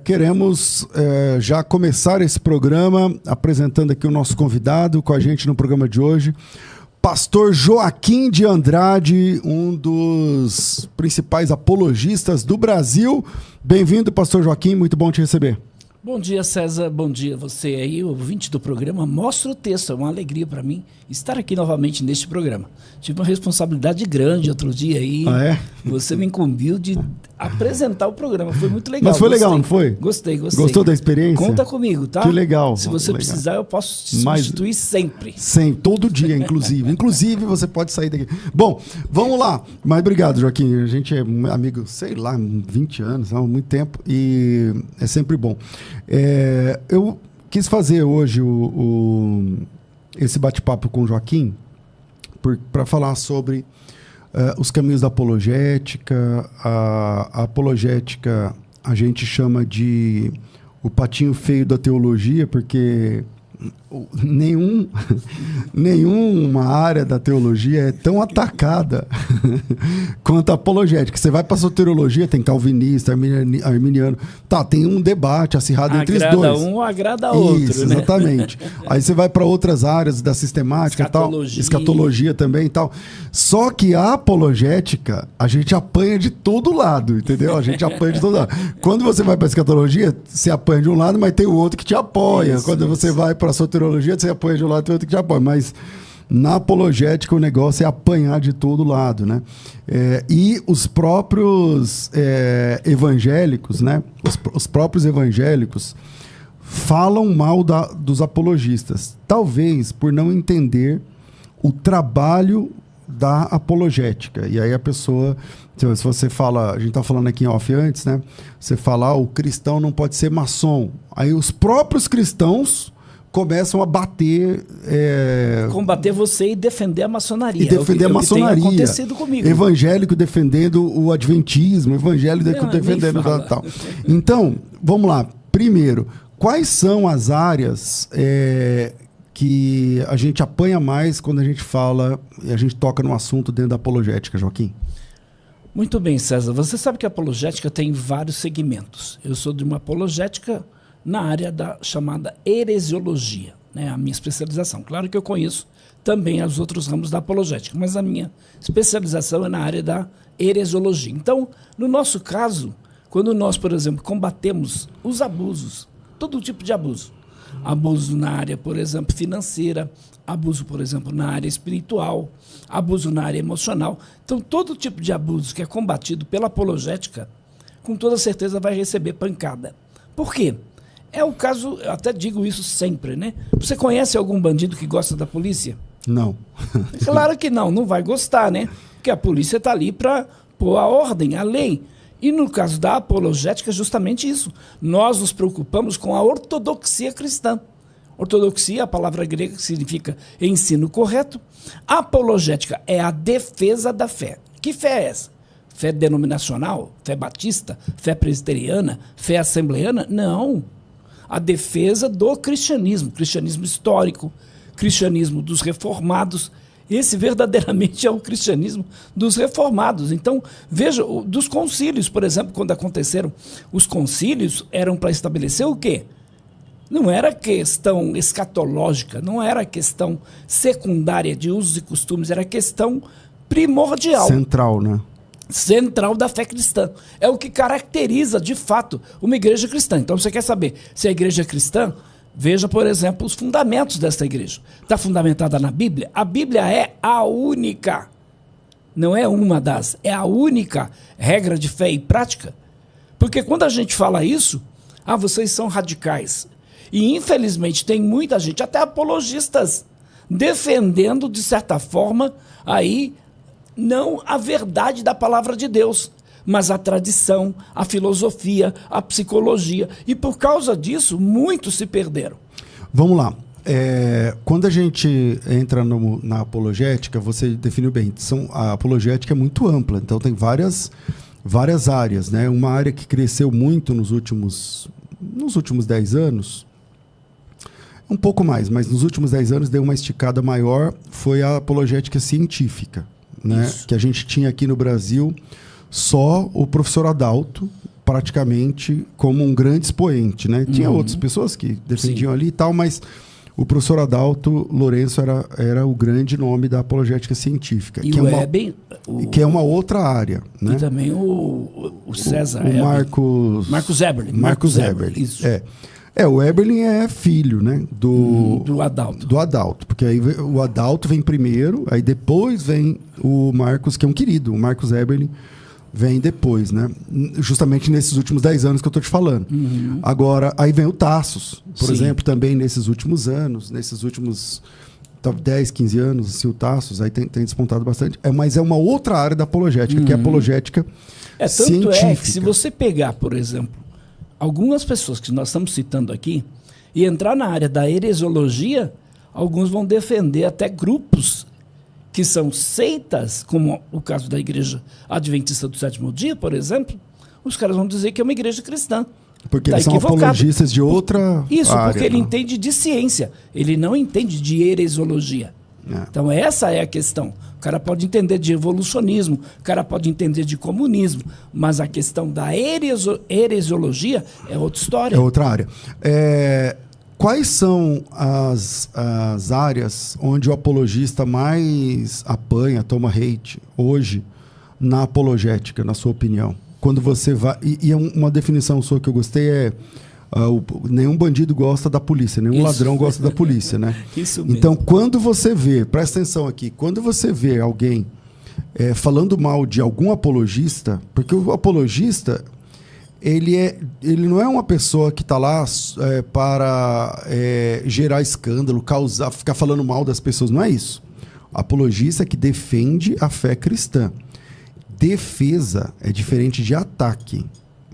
Queremos já começar esse programa apresentando aqui o nosso convidado com a gente no programa de hoje, Pastor Joaquim de Andrade, um dos principais apologistas do Brasil. Bem-vindo, Pastor Joaquim, muito bom te receber. Bom dia, César, bom dia você aí, ouvinte do programa. Mostra o texto, é uma alegria para mim estar aqui novamente neste programa. Tive uma responsabilidade grande outro dia aí. Ah, é? Você me incumbiu de apresentar o programa, foi muito legal. Mas foi legal, não foi? Gostei. Gostou da experiência? Conta comigo, tá? Que legal. Se você precisar, eu posso te substituir sempre. Sempre, todo dia, inclusive. Inclusive, você pode sair daqui. Bom, vamos lá. Mas obrigado, Joaquim. A gente é amigo, sei lá, 20 anos, há muito tempo, e é sempre bom. Eu quis fazer hoje esse bate-papo com o Joaquim para falar sobre os caminhos da apologética. A apologética a gente chama de o patinho feio da teologia, porque nenhuma área da teologia é tão atacada quanto a apologética. Você vai para a soteriologia, tem calvinista, arminiano, tem um debate acirrado entre os dois. Agrada um, agrada outro. Isso, né? Exatamente. Aí você vai para outras áreas da sistemática, escatologia também e tal. Só que a apologética, a gente apanha de todo lado, entendeu? A gente apanha de todo lado. Quando você vai para a escatologia, você apanha de um lado, mas tem o outro que te apoia. Quando você vai para a soteriologia, você apanha de um lado, tem outro que te apoia. Mas na apologética o negócio é apanhar de todo lado, né? E os próprios evangélicos, né? Os próprios evangélicos falam mal dos apologistas, talvez por não entender o trabalho da apologética. E aí a pessoa, se você fala, a gente está falando aqui em off antes, né? Você fala, o cristão não pode ser maçom. Aí os próprios cristãos começam a bater... combater você e defender a maçonaria. E defender a maçonaria. Tem acontecido comigo. Evangélico defendendo o adventismo, evangélico defendendo tal. Então, vamos lá. Primeiro, quais são as áreas que a gente apanha mais quando a gente fala e a gente toca no assunto dentro da apologética, Joaquim? Muito bem, César. Você sabe que a apologética tem vários segmentos. Eu sou de uma apologética na área da chamada heresiologia, né? A minha especialização. Claro que eu conheço também os outros ramos da apologética, mas a minha especialização é na área da heresiologia. Então, no nosso caso, quando nós, por exemplo, combatemos os abusos, todo tipo de abuso, abuso na área, por exemplo, financeira, abuso, por exemplo, na área espiritual, abuso na área emocional. Então, todo tipo de abuso que é combatido pela apologética, com toda certeza vai receber pancada. Por quê? É o caso, eu até digo isso sempre, né? Você conhece algum bandido que gosta da polícia? Não. Claro que não vai gostar, né? Porque a polícia está ali para pôr a ordem, a lei. E no caso da apologética é justamente isso. Nós nos preocupamos com a ortodoxia cristã. Ortodoxia, a palavra grega que significa ensino correto. A apologética é a defesa da fé. Que fé é essa? Fé denominacional? Fé batista? Fé presbiteriana? Fé assembleana? Não. A defesa do cristianismo histórico, cristianismo dos reformados. Esse verdadeiramente é o cristianismo dos reformados. Então, veja, dos concílios, por exemplo, quando aconteceram os concílios, eram para estabelecer o quê? Não era questão escatológica, não era questão secundária de usos e costumes, era questão primordial. Central, né? Central da fé cristã. É o que caracteriza, de fato, uma igreja cristã. Então, você quer saber se a igreja é cristã? Veja, por exemplo, os fundamentos desta igreja. Está fundamentada na Bíblia? A Bíblia é a única, não é uma das, é a única regra de fé e prática. Porque quando a gente fala isso, vocês são radicais. E, infelizmente, tem muita gente, até apologistas, defendendo, de certa forma, aí, não a verdade da palavra de Deus, mas a tradição, a filosofia, a psicologia. E por causa disso, muitos se perderam. Vamos lá. Quando a gente entra na apologética, você definiu bem, a apologética é muito ampla, então tem várias áreas, né? Uma área que cresceu muito nos últimos 10 anos, um pouco mais, mas nos últimos 10 anos deu uma esticada maior, foi a apologética científica. Né, que a gente tinha aqui no Brasil só o professor Adalto, praticamente como um grande expoente, né? Tinha outras pessoas que defendiam ali e tal, mas o professor Adalto Lourenço era o grande nome da apologética científica. E que é uma outra área, né? E também o César. O Marcos Eberlin. Marcos Eberlin. Isso. O Eberlin é filho, né? Do Adalto. Do Adalto. Porque aí o Adalto vem primeiro, aí depois vem o Marcos, que é um querido. O Marcos Eberlin vem depois, né? Justamente nesses últimos 10 anos que eu tô te falando. Agora, aí vem o Tassos, por exemplo, também nesses últimos anos, nesses últimos 10, 15 anos, assim, o Tassos, aí tem despontado bastante. Mas é uma outra área da apologética, que é a apologética científica. Tanto é que se você pegar, por exemplo, algumas pessoas que nós estamos citando aqui, e entrar na área da heresiologia, alguns vão defender até grupos que são seitas, como o caso da Igreja Adventista do Sétimo Dia, por exemplo. Os caras vão dizer que é uma igreja cristã. Porque eles são apologistas de outra área, porque ele entende de ciência, ele não entende de heresiologia. Então essa é a questão. O cara pode entender de evolucionismo, o cara pode entender de comunismo, mas a questão da heresiologia é outra história. É outra área. Quais são as áreas onde o apologista mais apanha, toma hate hoje na apologética, na sua opinião? Quando você vai... E uma definição sua que eu gostei nenhum bandido gosta da polícia, nenhum ladrão gosta da polícia, né? Isso mesmo. Então, quando você vê... Presta atenção aqui. Quando você vê alguém falando mal de algum apologista, porque o apologista... Ele não é uma pessoa que está lá para gerar escândalo, ficar falando mal das pessoas. Não é isso. Apologista que defende a fé cristã. Defesa é diferente de ataque,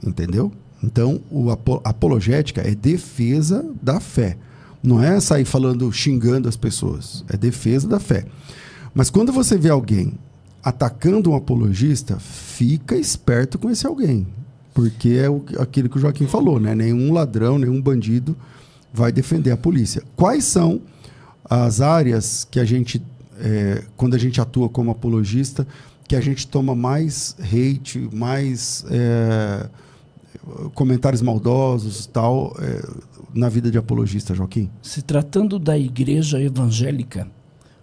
entendeu? Então, a apologética é defesa da fé. Não é sair xingando as pessoas. É defesa da fé. Mas quando você vê alguém atacando um apologista, fica esperto com esse alguém. Porque é aquilo que o Joaquim falou, né? Nenhum ladrão, nenhum bandido vai defender a polícia. Quais são as áreas que a gente, quando a gente atua como apologista, que a gente toma mais hate, mais comentários maldosos e tal, na vida de apologista, Joaquim? Se tratando da igreja evangélica,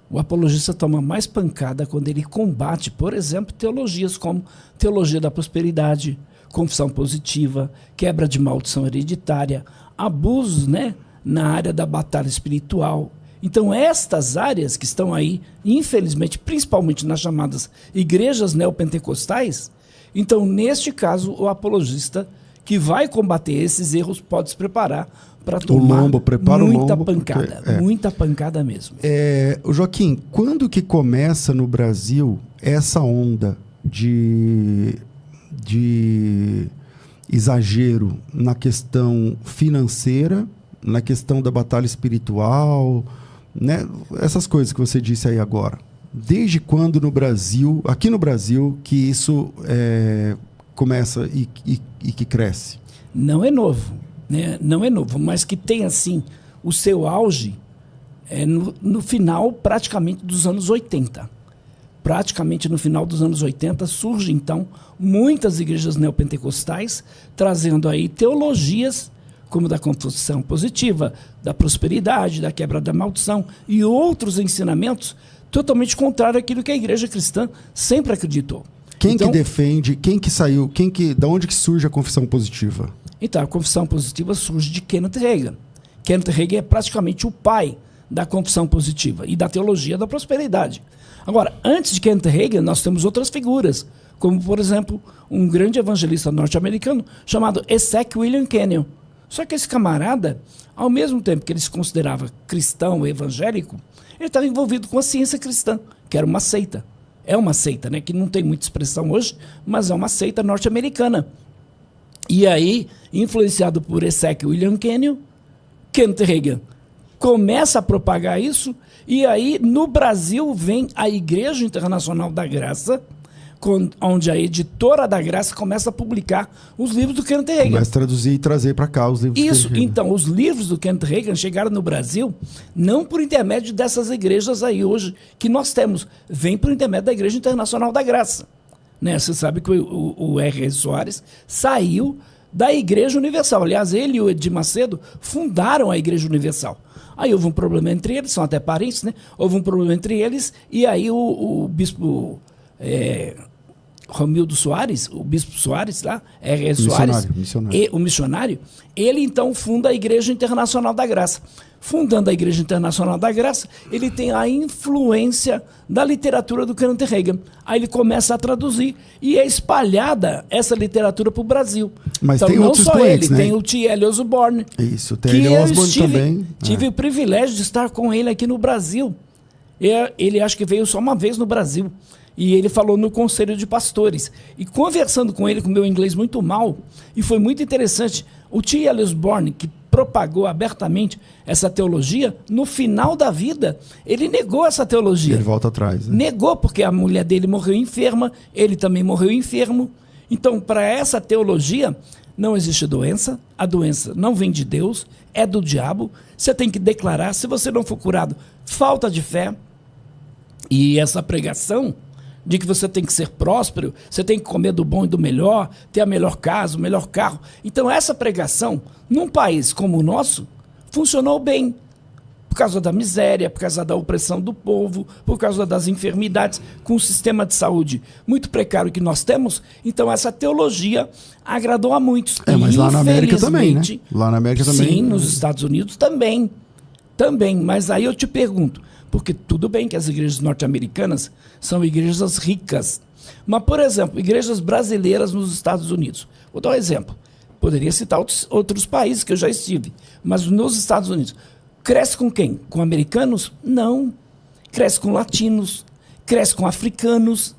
o apologista toma mais pancada quando ele combate, por exemplo, teologias como teologia da prosperidade, confissão positiva, quebra de maldição hereditária, abusos, né, na área da batalha espiritual. Então, estas áreas que estão aí, infelizmente, principalmente nas chamadas igrejas neopentecostais, então, neste caso, o apologista que vai combater esses erros pode se preparar para tomar muita pancada, muita pancada mesmo. Joaquim, quando que começa no Brasil essa onda de exagero na questão financeira, na questão da batalha espiritual, né? Essas coisas que você disse aí agora. Desde quando aqui no Brasil, que isso começa e que cresce? Não é novo, né? Não é novo, mas que tem assim o seu auge no final praticamente dos anos 80. Praticamente no final dos anos 80, surgem, então, muitas igrejas neopentecostais trazendo aí teologias como da confissão positiva, da prosperidade, da quebra da maldição e outros ensinamentos totalmente contrários àquilo que a igreja cristã sempre acreditou. Quem que defende, da onde que surge a confissão positiva? Então, a confissão positiva surge de Kenneth Hagin. Kenneth Hagin é praticamente o pai da confissão positiva e da teologia da prosperidade. Agora, antes de Kenneth Hagin, nós temos outras figuras, como, por exemplo, um grande evangelista norte-americano chamado Esek William Kenyon. Só que esse camarada, ao mesmo tempo que ele se considerava cristão, evangélico, ele estava envolvido com a ciência cristã, que era uma seita. É uma seita, né, que não tem muita expressão hoje, mas é uma seita norte-americana. E aí, influenciado por Esek William Kenyon, Kenneth Hagin começa a propagar isso, e aí no Brasil vem a Igreja Internacional da Graça, onde a editora da Graça começa a publicar os livros do Kenneth Hagin. Começa a traduzir e trazer para cá os livros do Kenneth Hagin. Então, os livros do Kenneth Hagin chegaram no Brasil não por intermédio dessas igrejas aí hoje que nós temos, vem por intermédio da Igreja Internacional da Graça. né? Você sabe que o R. Soares saiu da Igreja Universal. Aliás, ele e o Edir Macedo fundaram a Igreja Universal. Aí houve um problema entre eles, são até parentes, né? Houve um problema entre eles, e aí o bispo Romildo Soares, o bispo Soares lá, R. Soares, o missionário, ele então funda a Igreja Internacional da Graça. Fundando a Igreja Internacional da Graça, ele tem a influência da literatura do Kenneth Hagin. Aí ele começa a traduzir e é espalhada essa literatura para o Brasil. Mas então, tem não outros só expoentes, ele, né? tem o T.L. Osborne. Isso, tem T.L. Osborne também. Tive o privilégio de estar com ele aqui no Brasil. Ele acho que veio só uma vez no Brasil. E ele falou no Conselho de Pastores. E conversando com ele, com meu inglês muito mal, e foi muito interessante, o T.L. Osborne, que propagou abertamente essa teologia, no final da vida, ele negou essa teologia. Ele volta atrás, né? Negou, porque a mulher dele morreu enferma, ele também morreu enfermo. Então, para essa teologia, não existe doença, a doença não vem de Deus, é do diabo. Você tem que declarar, se você não for curado, falta de fé. E essa pregação de que você tem que ser próspero, você tem que comer do bom e do melhor, ter a melhor casa, o melhor carro. Então essa pregação, num país como o nosso, funcionou bem. Por causa da miséria, por causa da opressão do povo, por causa das enfermidades, com o sistema de saúde muito precário que nós temos. Então essa teologia agradou a muitos. Mas lá na América também, né? Lá na América também. Sim, nos Estados Unidos também. Também, mas aí eu te pergunto, porque tudo bem que as igrejas norte-americanas são igrejas ricas. Mas, por exemplo, igrejas brasileiras nos Estados Unidos. Vou dar um exemplo. Poderia citar outros países que eu já estive. Mas nos Estados Unidos, cresce com quem? Com americanos? Não. Cresce com latinos, cresce com africanos,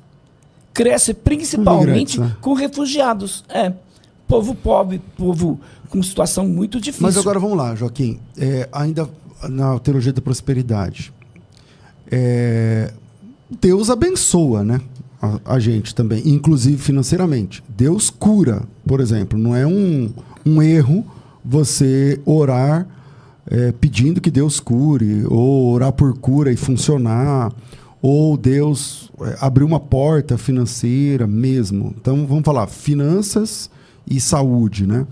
cresce principalmente com refugiados. Povo pobre, povo com situação muito difícil. Mas agora vamos lá, Joaquim. Ainda na teologia da prosperidade. Deus abençoa, né, a gente também, inclusive financeiramente. Deus cura, por exemplo. Não é um erro você orar pedindo que Deus cure, ou orar por cura e funcionar, ou Deus abrir uma porta financeira mesmo. Então vamos falar finanças e saúde, né?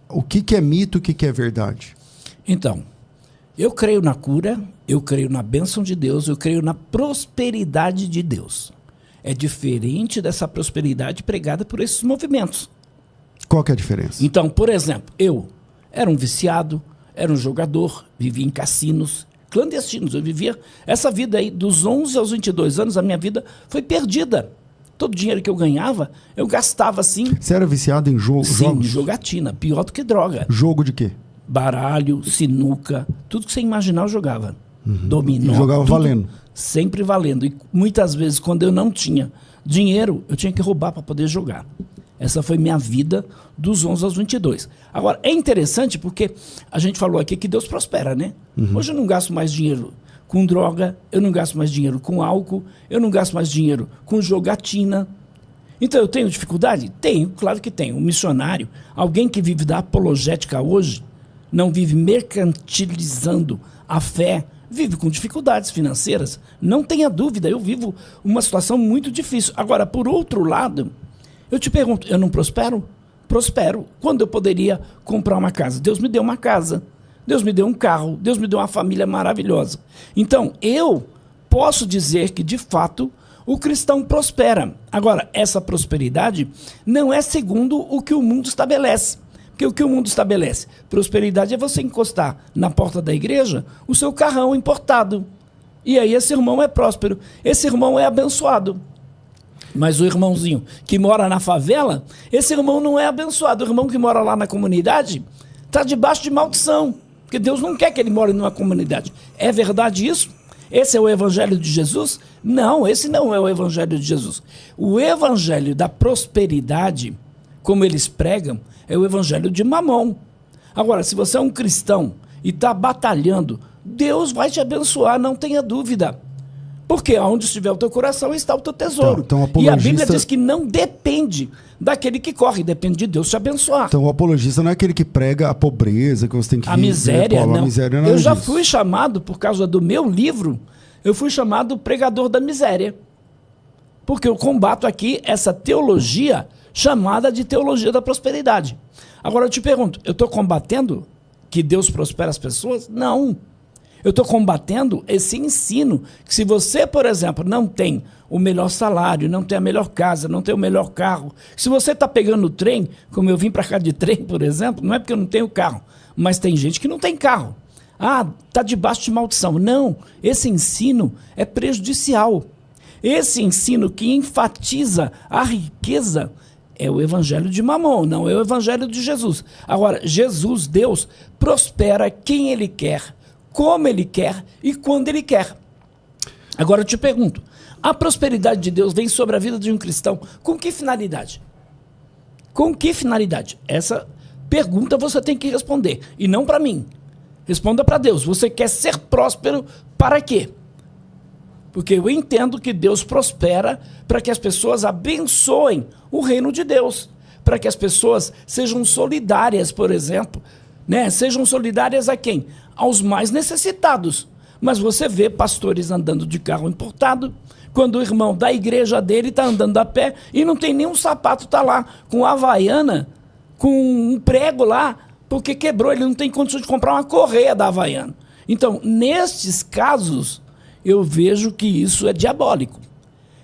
O que é mito, o que é verdade? Então, eu creio na cura, eu creio na bênção de Deus, eu creio na prosperidade de Deus. É diferente dessa prosperidade pregada por esses movimentos. Qual que é a diferença? Então, por exemplo, eu era um viciado, era um jogador, vivia em cassinos clandestinos. Eu vivia essa vida aí, dos 11 aos 22 anos, a minha vida foi perdida. Todo o dinheiro que eu ganhava, eu gastava assim. Você era viciado em jogos? Sim, jogatina, pior do que droga. Jogo de quê? Baralho, sinuca, tudo que você imaginar eu jogava. Dominó. E jogava tudo, valendo? Sempre valendo. E muitas vezes, quando eu não tinha dinheiro, eu tinha que roubar para poder jogar. Essa foi minha vida dos 11 aos 22. Agora, é interessante porque a gente falou aqui que Deus prospera, né? Hoje eu não gasto mais dinheiro com droga, eu não gasto mais dinheiro com álcool, eu não gasto mais dinheiro com jogatina. Então eu tenho dificuldade? Tenho, claro que tenho. Um missionário, alguém que vive da apologética hoje, não vive mercantilizando a fé, vive com dificuldades financeiras. Não tenha dúvida, eu vivo uma situação muito difícil. Agora, por outro lado, eu te pergunto, eu não prospero? Prospero. Quando eu poderia comprar uma casa? Deus me deu uma casa. Deus me deu um carro. Deus me deu uma família maravilhosa. Então, eu posso dizer que, de fato, o cristão prospera. Agora, essa prosperidade não é segundo o que o mundo estabelece. Porque o que o mundo estabelece? Prosperidade é você encostar na porta da igreja o seu carrão importado. E aí esse irmão é próspero. Esse irmão é abençoado. Mas o irmãozinho que mora na favela, esse irmão não é abençoado. O irmão que mora lá na comunidade está debaixo de maldição. Porque Deus não quer que ele more numa comunidade. É verdade isso? Esse é o evangelho de Jesus? Não, esse não é o evangelho de Jesus. O evangelho da prosperidade, como eles pregam, é o evangelho de Mamon. Agora, se você é um cristão e está batalhando, Deus vai te abençoar, não tenha dúvida. Porque onde estiver o teu coração está o teu tesouro. Então, E a Bíblia diz que não depende daquele que corre, depende de Deus te abençoar. Então o apologista não é aquele que prega a pobreza, que você tem que... A miséria, não. A miséria não é eu já disso. fui chamado, por causa do meu livro, eu fui chamado pregador da miséria. Porque eu combato aqui essa teologia chamada de teologia da prosperidade. Agora eu te pergunto, eu estou combatendo que Deus prospera as pessoas? Não. Eu estou combatendo esse ensino que se você, por exemplo, não tem o melhor salário, não tem a melhor casa, não tem o melhor carro, se você está pegando o trem, como eu vim para cá de trem, por exemplo, não é porque eu não tenho carro, mas tem gente que não tem carro. Ah, está debaixo de maldição. Não, esse ensino é prejudicial. Esse ensino que enfatiza a riqueza é o evangelho de Mamon, não é o evangelho de Jesus. Agora, Jesus, Deus, prospera quem Ele quer, como Ele quer e quando Ele quer. Agora eu te pergunto, a prosperidade de Deus vem sobre a vida de um cristão com que finalidade? Com que finalidade? Essa pergunta você tem que responder, e não para mim. Responda para Deus. Você quer ser próspero para quê? Porque eu entendo que Deus prospera para que as pessoas abençoem o reino de Deus, para que as pessoas sejam solidárias, por exemplo, né? Sejam solidárias a quem? Aos mais necessitados. Mas você vê pastores andando de carro importado, quando o irmão da igreja dele está andando a pé e não tem nenhum sapato, está lá com Havaiana, com um prego lá, porque quebrou, ele não tem condição de comprar uma correia da Havaiana. Então, nestes casos, eu vejo que isso é diabólico.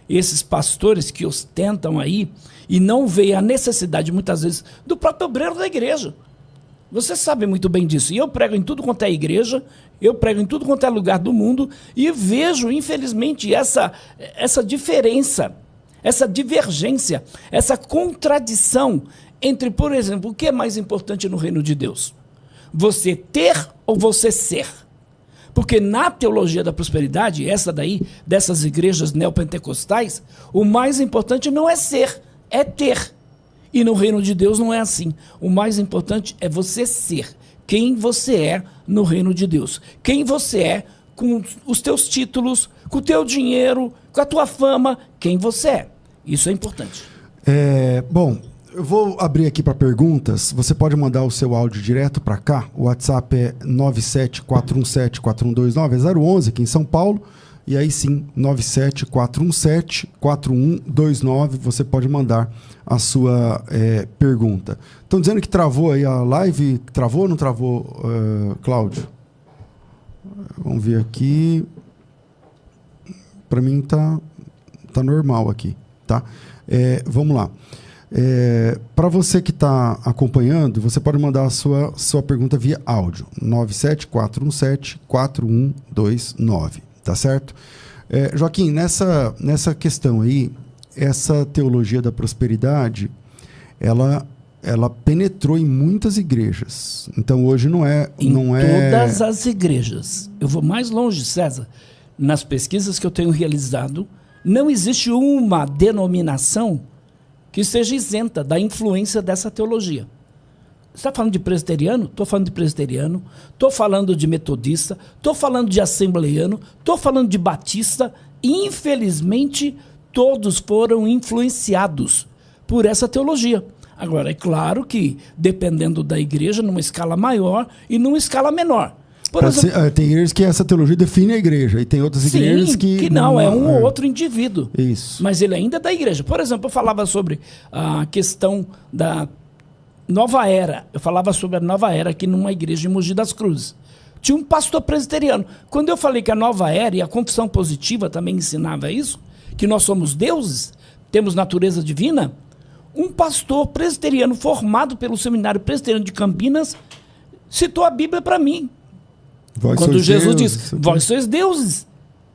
Esses pastores que ostentam aí e não veem a necessidade, muitas vezes, do próprio obreiro da igreja. Você sabe muito bem disso. E eu prego em tudo quanto é igreja, eu prego em tudo quanto é lugar do mundo e vejo, infelizmente, essa diferença, essa divergência, essa contradição entre, por exemplo, o que é mais importante no reino de Deus? Você ter ou você ser? Porque na teologia da prosperidade, essa daí, dessas igrejas neopentecostais, o mais importante não é ser, é ter. E no reino de Deus não é assim. O mais importante é você ser. Quem você é no reino de Deus. Quem você é com os teus títulos, com o teu dinheiro, com a tua fama. Quem você é. Isso é importante. Bom, eu vou abrir aqui para perguntas. Você pode mandar o seu áudio direto para cá. O WhatsApp é 974174129, é 011 aqui em São Paulo. E aí sim, 974174129, você pode mandar a sua pergunta. Estão dizendo que travou aí a live. Travou ou não travou, Cláudio? Vamos ver aqui. Para mim tá normal aqui, tá? Vamos lá. Para você que está acompanhando, você pode mandar a sua pergunta via áudio, 974174129, tá certo? Joaquim, nessa questão aí, essa teologia da prosperidade, ela penetrou em muitas igrejas. Então hoje não é... Todas as igrejas. Eu vou mais longe, César. Nas pesquisas que eu tenho realizado, não existe uma denominação que seja isenta da influência dessa teologia. Você está falando de presbiteriano? Estou falando de presbiteriano. Estou falando de metodista. Estou falando de assembleiano. Estou falando de batista. Infelizmente, todos foram influenciados por essa teologia. Agora, é claro que, dependendo da igreja, numa escala maior e numa escala menor. Tem igrejas que essa teologia define a igreja, e tem outras igrejas que não, é um ou outro indivíduo. Isso. Mas ele ainda é da igreja. Por exemplo, eu falava sobre a questão da nova era. Eu falava sobre a nova era aqui numa igreja em Mogi das Cruzes. Tinha um pastor presbiteriano. Quando eu falei que a nova era e a confissão positiva também ensinava isso, que nós somos deuses, temos natureza divina, um pastor presbiteriano formado pelo Seminário Presbiteriano de Campinas citou a Bíblia para mim. Quando Jesus disse, vós sois deuses,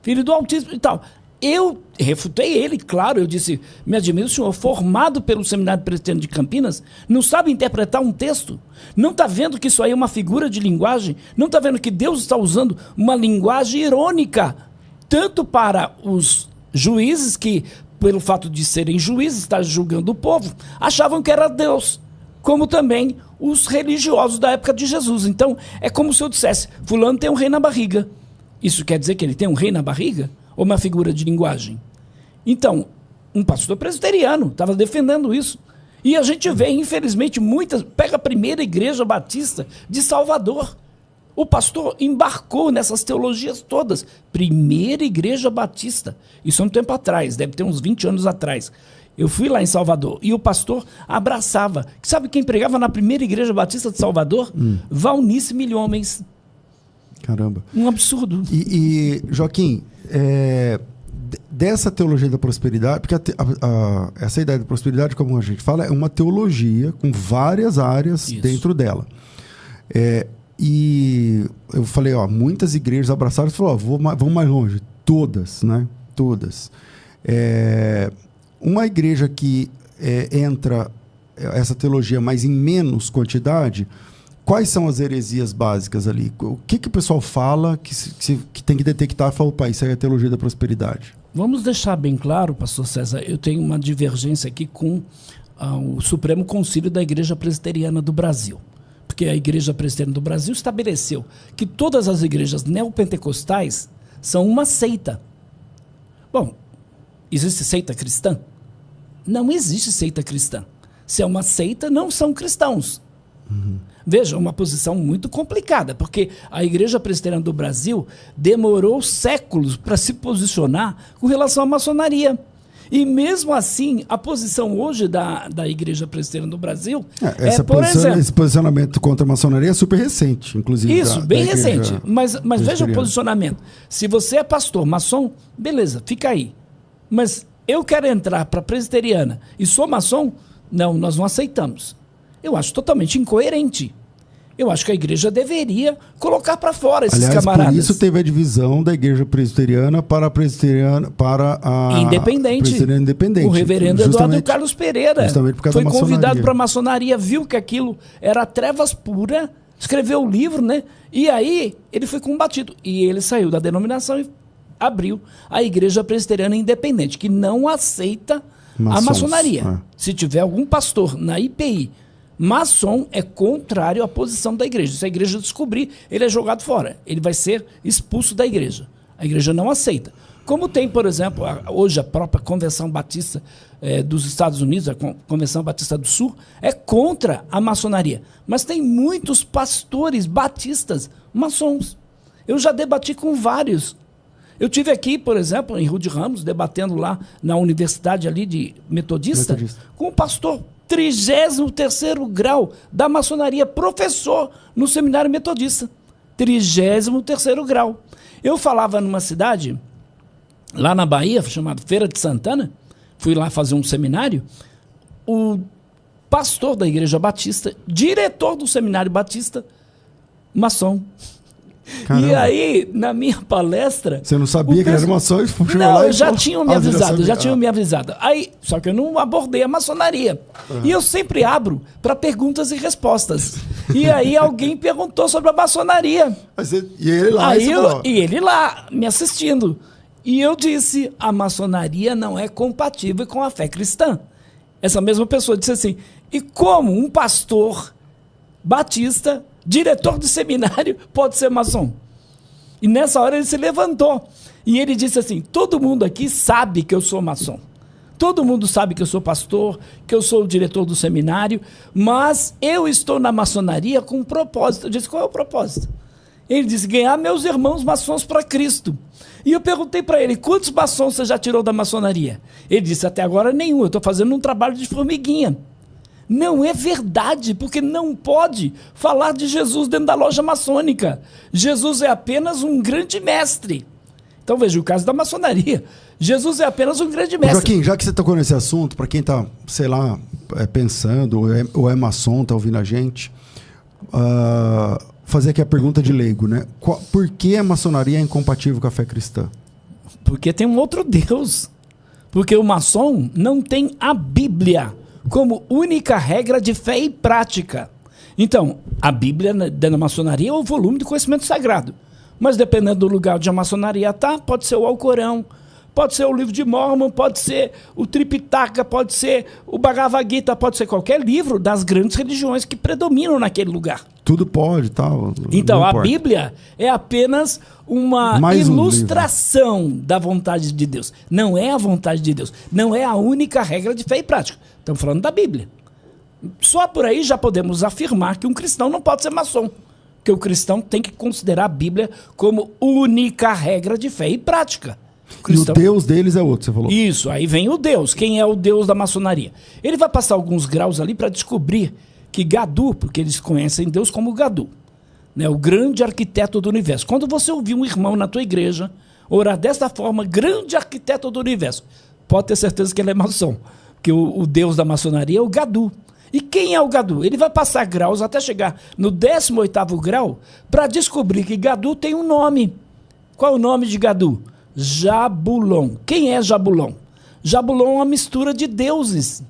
filho do Altíssimo e tal. Eu refutei ele, claro, eu disse, me admiro o senhor, formado pelo Seminário Presbiteriano de Campinas, não sabe interpretar um texto? Não está vendo que isso aí é uma figura de linguagem? Não está vendo que Deus está usando uma linguagem irônica, tanto para os juízes que, pelo fato de serem juízes, estar julgando o povo, achavam que era Deus, como também os religiosos da época de Jesus. Então, é como se eu dissesse, fulano tem um rei na barriga. Isso quer dizer que ele tem um rei na barriga? Ou uma figura de linguagem? Então, um pastor presbiteriano estava defendendo isso. E a gente vê, infelizmente, muitas... Pega a primeira igreja batista de Salvador. O pastor embarcou nessas teologias todas. Primeira Igreja Batista. Isso há um tempo atrás, deve ter uns 20 anos atrás. Eu fui lá em Salvador e o pastor abraçava. Sabe quem pregava na primeira Igreja Batista de Salvador? Valnice Milhomens. Caramba. Um absurdo. E Joaquim, dessa teologia da prosperidade, porque essa ideia da prosperidade, como a gente fala, é uma teologia com várias áreas dentro dela. E eu falei, muitas igrejas abraçaram e falaram, vamos mais longe. Todas, né? Todas. Uma igreja que entra essa teologia, mas em menos quantidade, quais são as heresias básicas ali? O que o pessoal fala que tem que detectar e falar, opa, isso aí é a teologia da prosperidade? Vamos deixar bem claro, pastor César, eu tenho uma divergência aqui com o Supremo Concílio da Igreja Presbiteriana do Brasil. Porque a Igreja Presbiteriana do Brasil estabeleceu que todas as igrejas neopentecostais são uma seita. Bom, existe seita cristã? Não existe seita cristã. Se é uma seita, não são cristãos. Veja, uma posição muito complicada, porque a Igreja Presbiteriana do Brasil demorou séculos para se posicionar com relação à maçonaria. E mesmo assim, a posição hoje da Igreja Presbiteriana do Brasil por exemplo... Esse posicionamento contra a maçonaria é super recente, inclusive. Isso, bem recente. Mas veja o posicionamento. Se você é pastor maçom, beleza, fica aí. Mas eu quero entrar para a presbiteriana e sou maçom? Não, nós não aceitamos. Eu acho totalmente incoerente. Eu acho que a igreja deveria colocar para fora esses camaradas. Por isso teve a divisão da igreja presbiteriana para a presbiteriana independente. O reverendo Eduardo Carlos Pereira foi convidado para a maçonaria, viu que aquilo era trevas pura, escreveu o livro, né? E aí ele foi combatido. E ele saiu da denominação e abriu a Igreja Presbiteriana Independente, que não aceita a maçonaria. Se tiver algum pastor na IPI maçom, é contrário à posição da igreja. Se a igreja descobrir, ele é jogado fora. Ele vai ser expulso da igreja. A igreja não aceita. Como tem, por exemplo, hoje a própria Convenção Batista dos Estados Unidos, a Convenção Batista do Sul, é contra a maçonaria. Mas tem muitos pastores batistas maçons. Eu já debati com vários. Eu tive aqui, por exemplo, em Rio de Ramos, debatendo lá na universidade ali de Metodista. Com um pastor 33º grau da maçonaria, professor no seminário metodista. 33º grau. Eu falava numa cidade, lá na Bahia, chamada Feira de Santana, fui lá fazer um seminário, o pastor da Igreja Batista, diretor do seminário batista, maçom. Caramba. E aí, na minha palestra... Você não sabia que era maçom? Não, já tinham me avisado, Aí, só que eu não abordei a maçonaria. E eu sempre abro para perguntas e respostas. E aí alguém perguntou sobre a maçonaria. E ele lá, ele lá, me assistindo. E eu disse, a maçonaria não é compatível com a fé cristã. Essa mesma pessoa disse assim, e como um pastor batista... diretor de seminário pode ser maçom? E nessa hora ele se levantou. E ele disse assim, todo mundo aqui sabe que eu sou maçom. Todo mundo sabe que eu sou pastor, que eu sou o diretor do seminário, mas eu estou na maçonaria com um propósito. Eu disse, qual é o propósito? Ele disse, ganhar meus irmãos maçons para Cristo. E eu perguntei para ele, quantos maçons você já tirou da maçonaria? Ele disse, até agora nenhum, eu estou fazendo um trabalho de formiguinha. Não é verdade, porque não pode falar de Jesus dentro da loja maçônica. Jesus é apenas um grande mestre. Então veja o caso da maçonaria. Jesus é apenas um grande mestre. Joaquim, já que você tocou nesse assunto, para quem está, sei lá, pensando, ou é maçom, está ouvindo a gente, fazer aqui a pergunta de leigo, né? Por que a maçonaria é incompatível com a fé cristã? Porque tem um outro Deus. Porque o maçom não tem a Bíblia como única regra de fé e prática. Então, a Bíblia da maçonaria é o volume do conhecimento sagrado. Mas dependendo do lugar onde a maçonaria está, pode ser o Alcorão, pode ser o livro de Mórmon, pode ser o Tripitaka, pode ser o Bhagavad Gita, pode ser qualquer livro das grandes religiões que predominam naquele lugar. Tudo pode, tal. Então, a Bíblia é apenas uma ilustração da vontade de Deus. Não é a vontade de Deus. Não é a única regra de fé e prática. Estamos falando da Bíblia. Só por aí já podemos afirmar que um cristão não pode ser maçom. Porque o cristão tem que considerar a Bíblia como única regra de fé e prática. Cristão... E o Deus deles é outro, você falou. Isso, aí vem o Deus. Quem é o Deus da maçonaria? Ele vai passar alguns graus ali para descobrir que Gadu, porque eles conhecem Deus como Gadu, né, o grande arquiteto do universo. Quando você ouvir um irmão na tua igreja orar desta forma, grande arquiteto do universo, pode ter certeza que ele é maçom, porque o Deus da maçonaria é o Gadu. E quem é o Gadu? Ele vai passar graus até chegar no 18º grau para descobrir que Gadu tem um nome. Qual é o nome de Gadu? Jabulon. Quem é Jabulon? Jabulon é uma mistura de deuses.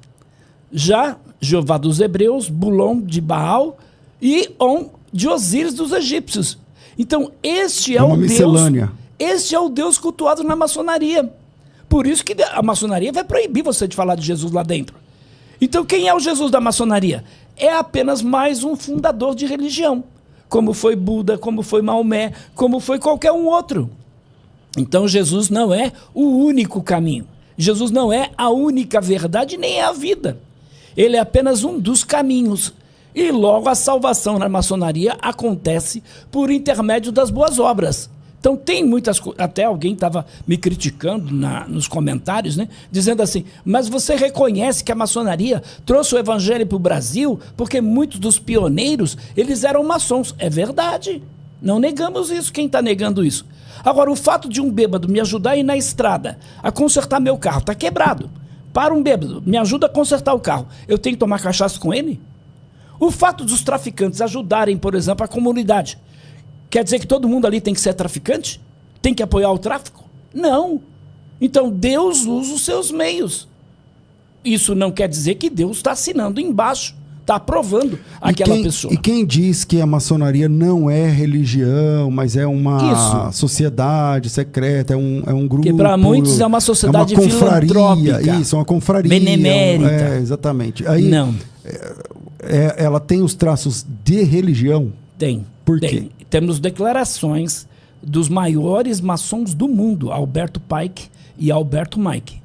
Jeová dos hebreus, Bulon de Baal e On de Osíris dos egípcios. Então, este é o miscelânea. Deus. Este é o Deus cultuado na maçonaria. Por isso que a maçonaria vai proibir você de falar de Jesus lá dentro. Então, quem é o Jesus da maçonaria? É apenas mais um fundador de religião, como foi Buda, como foi Maomé, como foi qualquer um outro. Então, Jesus não é o único caminho. Jesus não é a única verdade, nem é a vida. Ele é apenas um dos caminhos. E logo a salvação na maçonaria acontece por intermédio das boas obras. Então tem muitas coisas, até alguém estava me criticando nos comentários, né, dizendo assim, mas você reconhece que a maçonaria trouxe o evangelho para o Brasil porque muitos dos pioneiros, eles eram maçons. É verdade, não negamos isso, quem está negando isso? Agora, o fato de um bêbado me ajudar a ir na estrada, a consertar meu carro, está quebrado. Para um bêbado, me ajuda a consertar o carro, eu tenho que tomar cachaça com ele? O fato dos traficantes ajudarem, por exemplo, a comunidade, quer dizer que todo mundo ali tem que ser traficante? Tem que apoiar o tráfico? Não. Então Deus usa os seus meios. Isso não quer dizer que Deus está assinando embaixo, está aprovando aquela pessoa. E quem diz que a maçonaria não é religião, mas é uma sociedade secreta, é um grupo... Que para muitos é uma sociedade filantrópica. Isso, é uma confraria. Benemérita. Exatamente. Aí, não. Ela tem os traços de religião? Tem. Por quê? Temos declarações dos maiores maçons do mundo, Alberto Pike e Alberto Mike.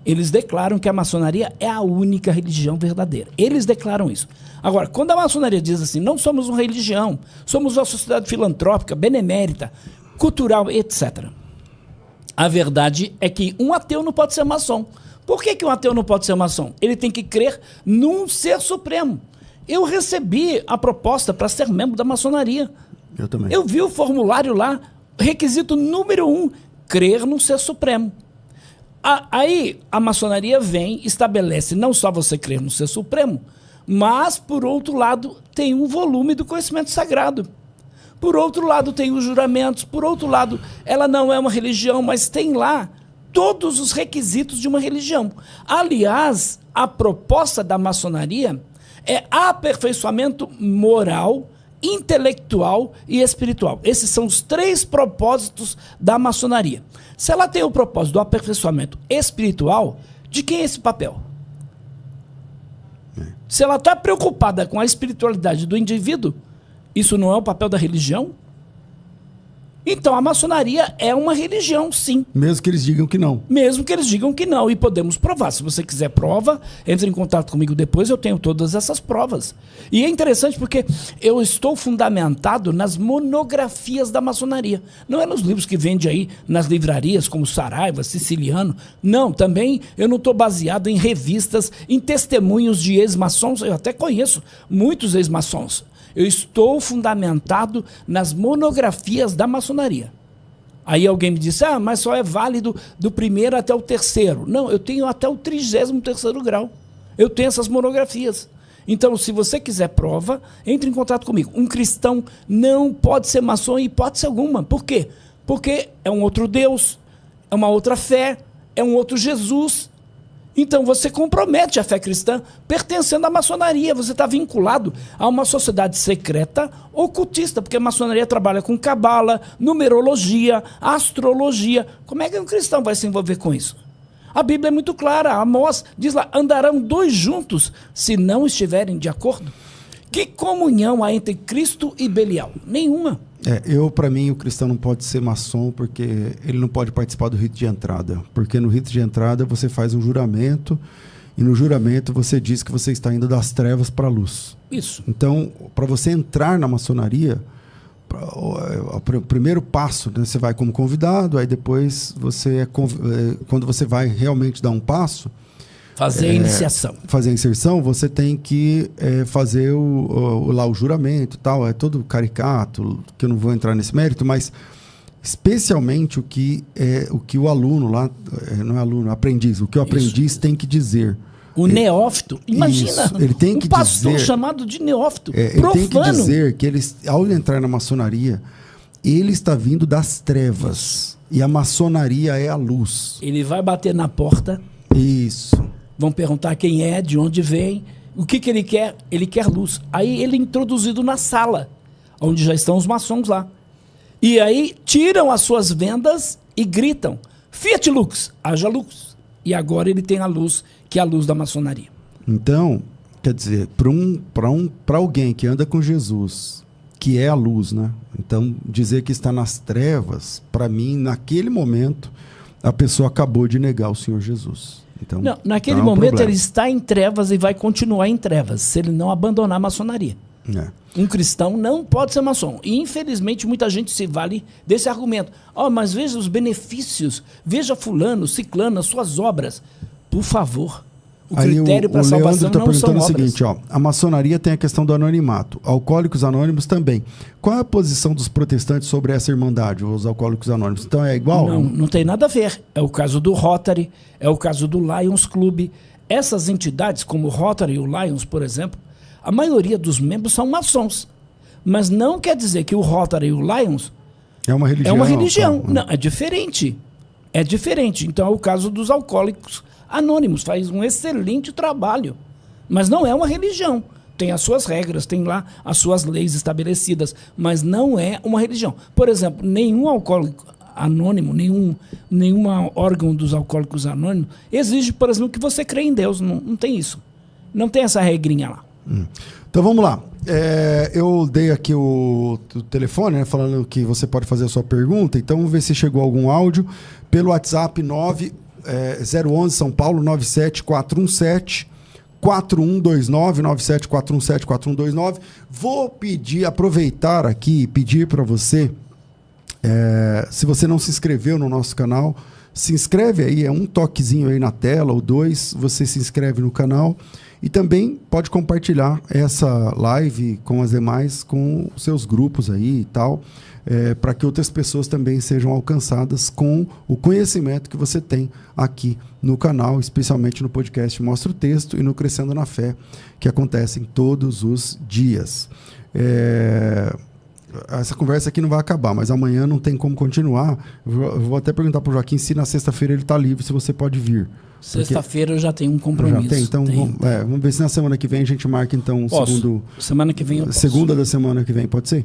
Eles declaram que a maçonaria é a única religião verdadeira. Eles declaram isso. Agora, quando a maçonaria diz assim, não somos uma religião, somos uma sociedade filantrópica, benemérita, cultural, etc. A verdade é que um ateu não pode ser maçom. Por que um ateu não pode ser maçom? Ele tem que crer num ser supremo. Eu recebi a proposta para ser membro da maçonaria. Eu também. Eu vi o formulário lá, requisito número 1, crer num ser supremo. Aí a maçonaria vem, estabelece não só você crer no ser supremo, mas, por outro lado, tem um volume do conhecimento sagrado. Por outro lado, tem os juramentos. Por outro lado, ela não é uma religião, mas tem lá todos os requisitos de uma religião. Aliás, a proposta da maçonaria é aperfeiçoamento moral, intelectual e espiritual. Esses são os 3 propósitos da maçonaria. Se ela tem o propósito do aperfeiçoamento espiritual, de quem é esse papel? Se ela está preocupada com a espiritualidade do indivíduo, isso não é o papel da religião? Então a maçonaria é uma religião, sim. Mesmo que eles digam que não. Mesmo que eles digam que não, e podemos provar. Se você quiser prova, entre em contato comigo depois, eu tenho todas essas provas. E é interessante porque eu estou fundamentado nas monografias da maçonaria. Não é nos livros que vende aí nas livrarias, como Saraiva, Siciliano. Não, também eu não estou baseado em revistas, em testemunhos de ex-maçons. Eu até conheço muitos ex-maçons. Eu estou fundamentado nas monografias da maçonaria. Aí alguém me disse, mas só é válido do 1º até o 3º. Não, eu tenho até o 33º grau. Eu tenho essas monografias. Então, se você quiser prova, entre em contato comigo. Um cristão não pode ser maçom em hipótese alguma. Por quê? Porque é um outro Deus, é uma outra fé, é um outro Jesus. Então você compromete a fé cristã pertencendo à maçonaria. Você está vinculado a uma sociedade secreta ocultista, porque a maçonaria trabalha com cabala, numerologia, astrologia. Como é que um cristão vai se envolver com isso? A Bíblia é muito clara. Amós diz lá, andarão 2 juntos se não estiverem de acordo. Que comunhão há entre Cristo e Belial? Nenhuma. Para mim, o cristão não pode ser maçom porque ele não pode participar do rito de entrada. Porque no rito de entrada você faz um juramento e no juramento você diz que você está indo das trevas para a luz. Isso. Então, para você entrar na maçonaria, o primeiro passo, né, você vai como convidado, aí depois quando você vai realmente dar um passo, fazer a iniciação. Fazer a inserção, você tem que fazer lá o juramento e tal, é todo caricato, que eu não vou entrar nesse mérito, mas especialmente o que o aluno lá, não é aluno, aprendiz, o que o aprendiz tem que dizer. O neófito, imagina, ele tem que pastor dizer, chamado de neófito, ele tem que dizer que ao entrar na maçonaria, ele está vindo das trevas, e a maçonaria é a luz. Ele vai bater na porta. Isso. Vão perguntar quem é, de onde vem, o que ele quer. Ele quer luz. Aí ele é introduzido na sala, onde já estão os maçons lá. E aí tiram as suas vendas e gritam: Fiat Lux, haja luz. E agora ele tem a luz, que é a luz da maçonaria. Então, quer dizer, para alguém que anda com Jesus, que é a luz, né? Então, dizer que está nas trevas, para mim, naquele momento, a pessoa acabou de negar o Senhor Jesus. Então, não, naquele momento ele está em trevas e vai continuar em trevas, se ele não abandonar a maçonaria. Um cristão não pode ser maçom. E, infelizmente, muita gente se vale desse argumento. Mas veja os benefícios, veja fulano, ciclano, as suas obras. Por favor, o critério para a salvação não são obras. O seguinte, a maçonaria tem a questão do anonimato. Alcoólicos Anônimos também. Qual é a posição dos protestantes sobre essa irmandade, os Alcoólicos Anônimos? Então é igual? Não tem nada a ver. É o caso do Rotary, é o caso do Lions Club. Essas entidades, como o Rotary e o Lions, por exemplo, a maioria dos membros são maçons. Mas não quer dizer que o Rotary e o Lions é uma religião. É uma religião. Não, é diferente. É diferente. Então é o caso dos Alcoólicos Anônimos. Faz um excelente trabalho. Mas não é uma religião. Tem as suas regras, tem lá as suas leis estabelecidas. Mas não é uma religião. Por exemplo, nenhum alcoólico anônimo, nenhum órgão dos Alcoólicos Anônimos exige, por exemplo, que você crê em Deus. Não tem isso. Não tem essa regrinha lá. Então vamos lá. Eu dei aqui o telefone, né, falando que você pode fazer a sua pergunta. Então vamos ver se chegou algum áudio pelo WhatsApp 011 São Paulo 97417 4129 97417 4129. Vou aproveitar aqui e pedir para você, se você não se inscreveu no nosso canal, se inscreve aí, é um toquezinho aí na tela, ou 2, você se inscreve no canal. E também pode compartilhar essa live com as demais, com os seus grupos aí e tal, para que outras pessoas também sejam alcançadas com o conhecimento que você tem aqui no canal, especialmente no podcast Mostra o Texto e no Crescendo na Fé, que acontecem todos os dias. Essa conversa aqui não vai acabar, mas amanhã não tem como continuar. Eu vou até perguntar para o Joaquim se na sexta-feira ele está livre, se você pode vir. Sexta-feira eu já tenho um compromisso. Já tem, então vamos ver se na semana que vem a gente marca então semana que vem eu posso. Segunda da semana que vem, pode ser?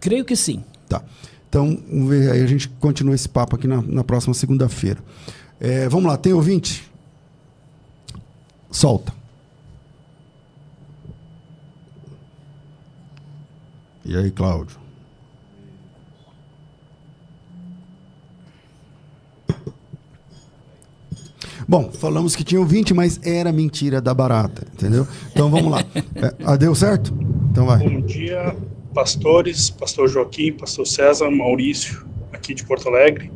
Creio que sim. Tá. Então, vamos ver, aí a gente continua esse papo aqui na próxima segunda-feira. Vamos lá, tem ouvinte? Solta. E aí, Cláudio? Bom, falamos que tinha ouvinte, mas era mentira da barata, entendeu? Então vamos lá. Deu certo? Então vai. Bom dia, pastores, pastor Joaquim, pastor César, Maurício, aqui de Porto Alegre.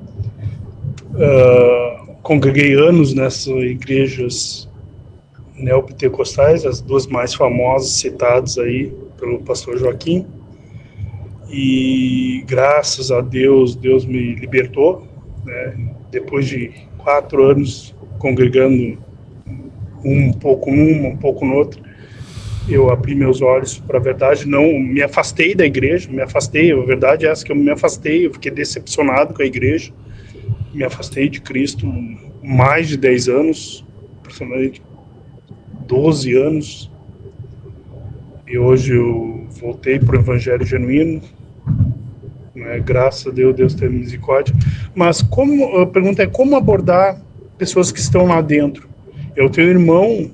Congreguei anos nessas igrejas neopentecostais, as duas mais famosas citadas aí pelo pastor Joaquim. E graças a Deus, Deus me libertou, né? Depois de 4 anos congregando um pouco numa, um pouco noutra, eu abri meus olhos para a verdade, não me afastei da igreja, a verdade é essa, que eu me afastei, eu fiquei decepcionado com a igreja, me afastei de Cristo mais de 10 anos, aproximadamente 12 anos, e hoje eu voltei para o Evangelho genuíno, né? Graças a Deus, Deus tem misericórdia, mas a pergunta é como abordar pessoas que estão lá dentro. Eu tenho um irmão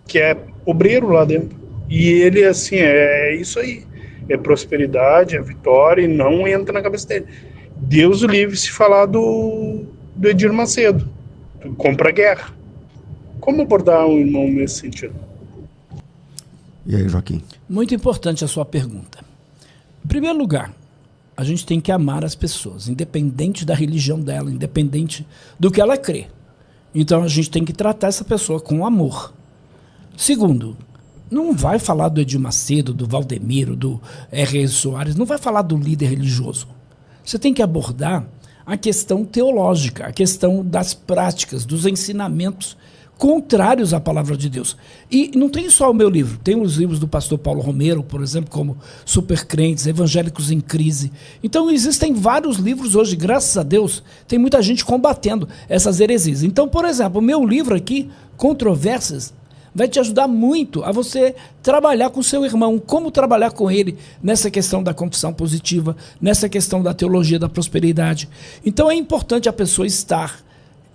que é obreiro lá dentro, e ele, assim, é isso aí, é prosperidade, é vitória, e não entra na cabeça dele. Deus o livre se falar do Edir Macedo, compra guerra. Como abordar um irmão nesse sentido? E aí, Joaquim? Muito importante a sua pergunta. Em primeiro lugar, a gente tem que amar as pessoas, independente da religião dela, independente do que ela crê. Então a gente tem que tratar essa pessoa com amor. Segundo, não vai falar do Edir Macedo, do Valdemiro, do R. Soares, não vai falar do líder religioso. Você tem que abordar a questão teológica, a questão das práticas, dos ensinamentos contrários à palavra de Deus. E não tem só o meu livro, tem os livros do pastor Paulo Romero, por exemplo, como Supercrentes, Evangélicos em Crise. Então existem vários livros hoje, graças a Deus, tem muita gente combatendo essas heresias. Então, por exemplo, o meu livro aqui, Controvérsias, vai te ajudar muito a você trabalhar com seu irmão, como trabalhar com ele nessa questão da confissão positiva, nessa questão da teologia da prosperidade. Então é importante a pessoa estar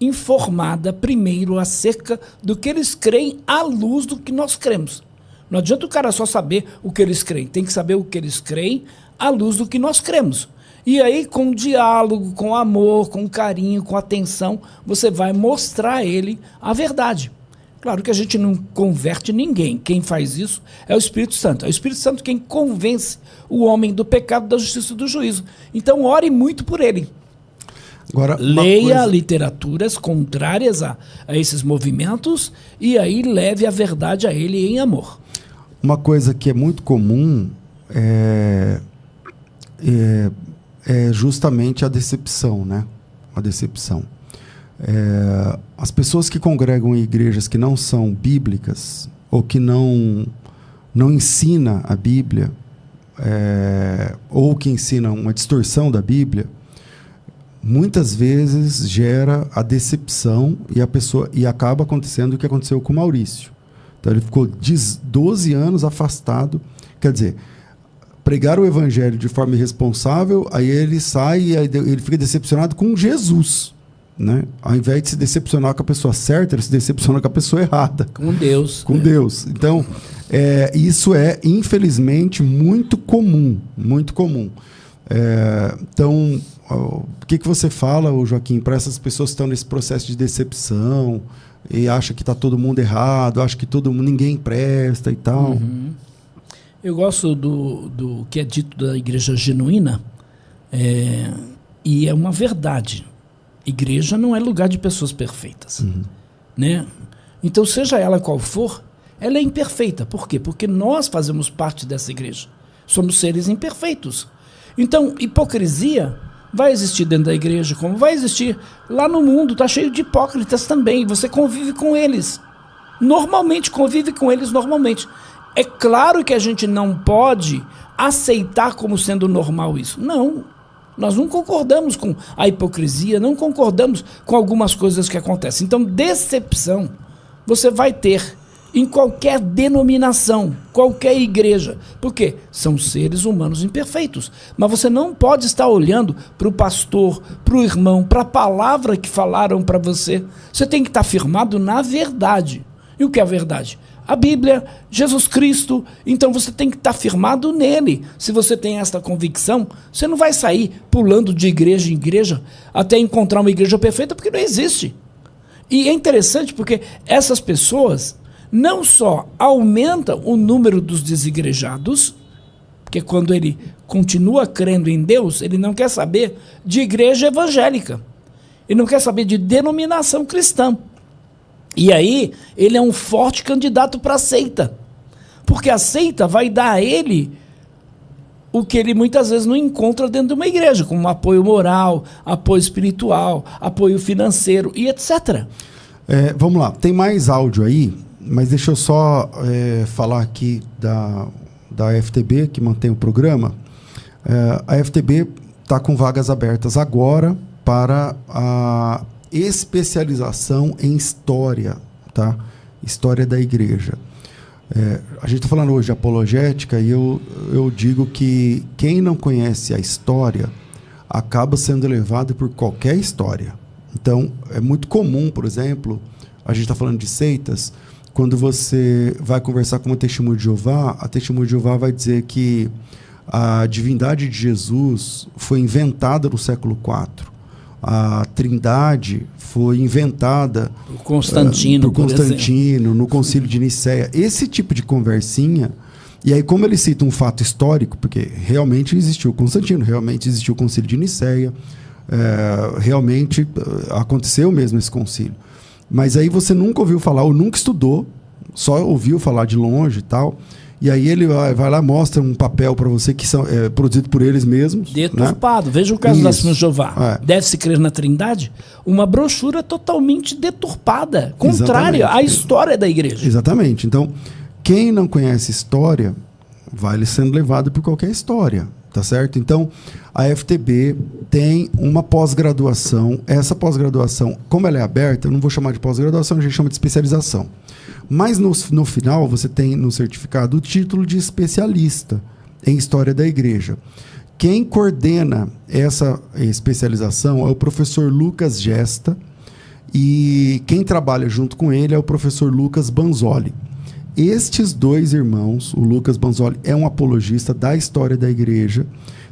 informada primeiro acerca do que eles creem à luz do que nós cremos. Não adianta o cara só saber o que eles creem, tem que saber o que eles creem à luz do que nós cremos. E aí, com diálogo, com amor, com carinho, com atenção, você vai mostrar a ele a verdade. Claro que a gente não converte ninguém. Quem faz isso é o Espírito Santo. É o Espírito Santo quem convence o homem do pecado, da justiça e do juízo. Então, ore muito por ele. Agora, leia literaturas contrárias a esses movimentos e aí leve a verdade a ele em amor. Uma coisa que é muito comum é justamente a decepção, né? A decepção. As pessoas que congregam em igrejas que não são bíblicas ou que não ensinam a Bíblia ou que ensinam uma distorção da Bíblia, muitas vezes gera a decepção e acaba acontecendo o que aconteceu com o Maurício. Então ele ficou 12 anos afastado, quer dizer, pregar o evangelho de forma irresponsável, aí ele sai e ele fica decepcionado com Jesus, né? Ao invés de se decepcionar com a pessoa certa, ele se decepciona com a pessoa errada. Com Deus. Com Deus. Então, isso é, infelizmente, muito comum, muito comum. Então, o que você fala, Joaquim, para essas pessoas que estão nesse processo de decepção e acham que está todo mundo errado, acham que ninguém presta e tal? Uhum. Eu gosto do que é dito da igreja genuína, e é uma verdade. Igreja não é lugar de pessoas perfeitas. Né? Então, seja ela qual for, ela é imperfeita. Por quê? Porque nós fazemos parte dessa igreja. Somos seres imperfeitos. Então, hipocrisia vai existir dentro da igreja, como vai existir lá no mundo. Está cheio de hipócritas também. Você convive com eles. Convive com eles normalmente. É claro que a gente não pode aceitar como sendo normal isso. Não. Nós não concordamos com a hipocrisia, não concordamos com algumas coisas que acontecem. Então, decepção você vai ter em qualquer denominação, qualquer igreja. Por quê? São seres humanos imperfeitos. Mas você não pode estar olhando para o pastor, para o irmão, para a palavra que falaram para você. Você tem que estar firmado na verdade. E o que é a verdade? A Bíblia, Jesus Cristo. Então você tem que estar firmado nele. Se você tem esta convicção, você não vai sair pulando de igreja em igreja até encontrar uma igreja perfeita, porque não existe. E é interessante porque essas pessoas não só aumentam o número dos desigrejados, porque quando ele continua crendo em Deus, ele não quer saber de igreja evangélica. Ele não quer saber de denominação cristã. E aí, ele é um forte candidato para a seita. Porque a seita vai dar a ele o que ele muitas vezes não encontra dentro de uma igreja, como apoio moral, apoio espiritual, apoio financeiro e etc. Vamos lá, tem mais áudio aí, mas deixa eu só falar aqui da FTB, que mantém o programa. A FTB está com vagas abertas agora para a especialização em história, tá? História da igreja. A gente está falando hoje de apologética e eu digo que quem não conhece a história acaba sendo levado por qualquer história. Então, é muito comum, por exemplo, a gente está falando de seitas, quando você vai conversar com uma Testemunha de Jeová, a Testemunha de Jeová vai dizer que a divindade de Jesus foi inventada no século IV. A Trindade foi inventada por Constantino, no Concílio de Nicéia. Esse tipo de conversinha E aí, como ele cita um fato histórico, porque realmente existiu Constantino, realmente existiu o Concílio de Nicéia, realmente aconteceu mesmo esse concílio. Mas aí você nunca ouviu falar, ou nunca estudou, só ouviu falar de longe e tal. E aí ele vai lá, mostra um papel para você que são produzido por eles mesmos. Deturpado. Né? Veja o caso da Testemunha de Jeová. Deve-se crer na Trindade. Uma brochura totalmente deturpada, contrária à história da igreja. Exatamente. Então, quem não conhece história, vai sendo levado por qualquer história. Tá certo? Então, a FTB tem uma pós-graduação. Essa pós-graduação, como ela é aberta, eu não vou chamar de pós-graduação, a gente chama de especialização. Mas no final, você tem no certificado o título de especialista em História da Igreja. Quem coordena essa especialização é o professor Lucas Gesta, e quem trabalha junto com ele é o professor Lucas Banzoli. Estes dois irmãos, o Lucas Banzoli é um apologista da história da igreja,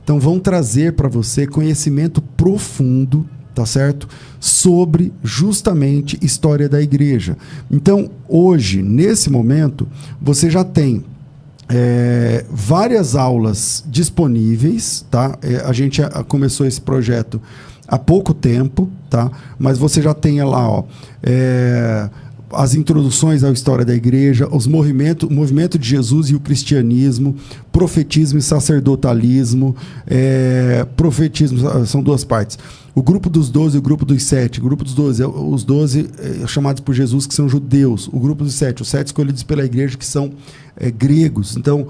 então vão trazer para você conhecimento profundo, tá certo? Sobre justamente história da igreja. Então, hoje, nesse momento, você já tem várias aulas disponíveis, tá? A gente começou esse projeto há pouco tempo, tá? Mas você já tem lá, ó, as introduções à história da igreja, o movimento de Jesus e o cristianismo, profetismo e sacerdotalismo. Profetismo são duas partes. O grupo dos 12 e o grupo dos 7. O grupo dos 12 os 12 chamados por Jesus, que são judeus. O grupo dos 7, os 7 escolhidos pela igreja, que são gregos. Então,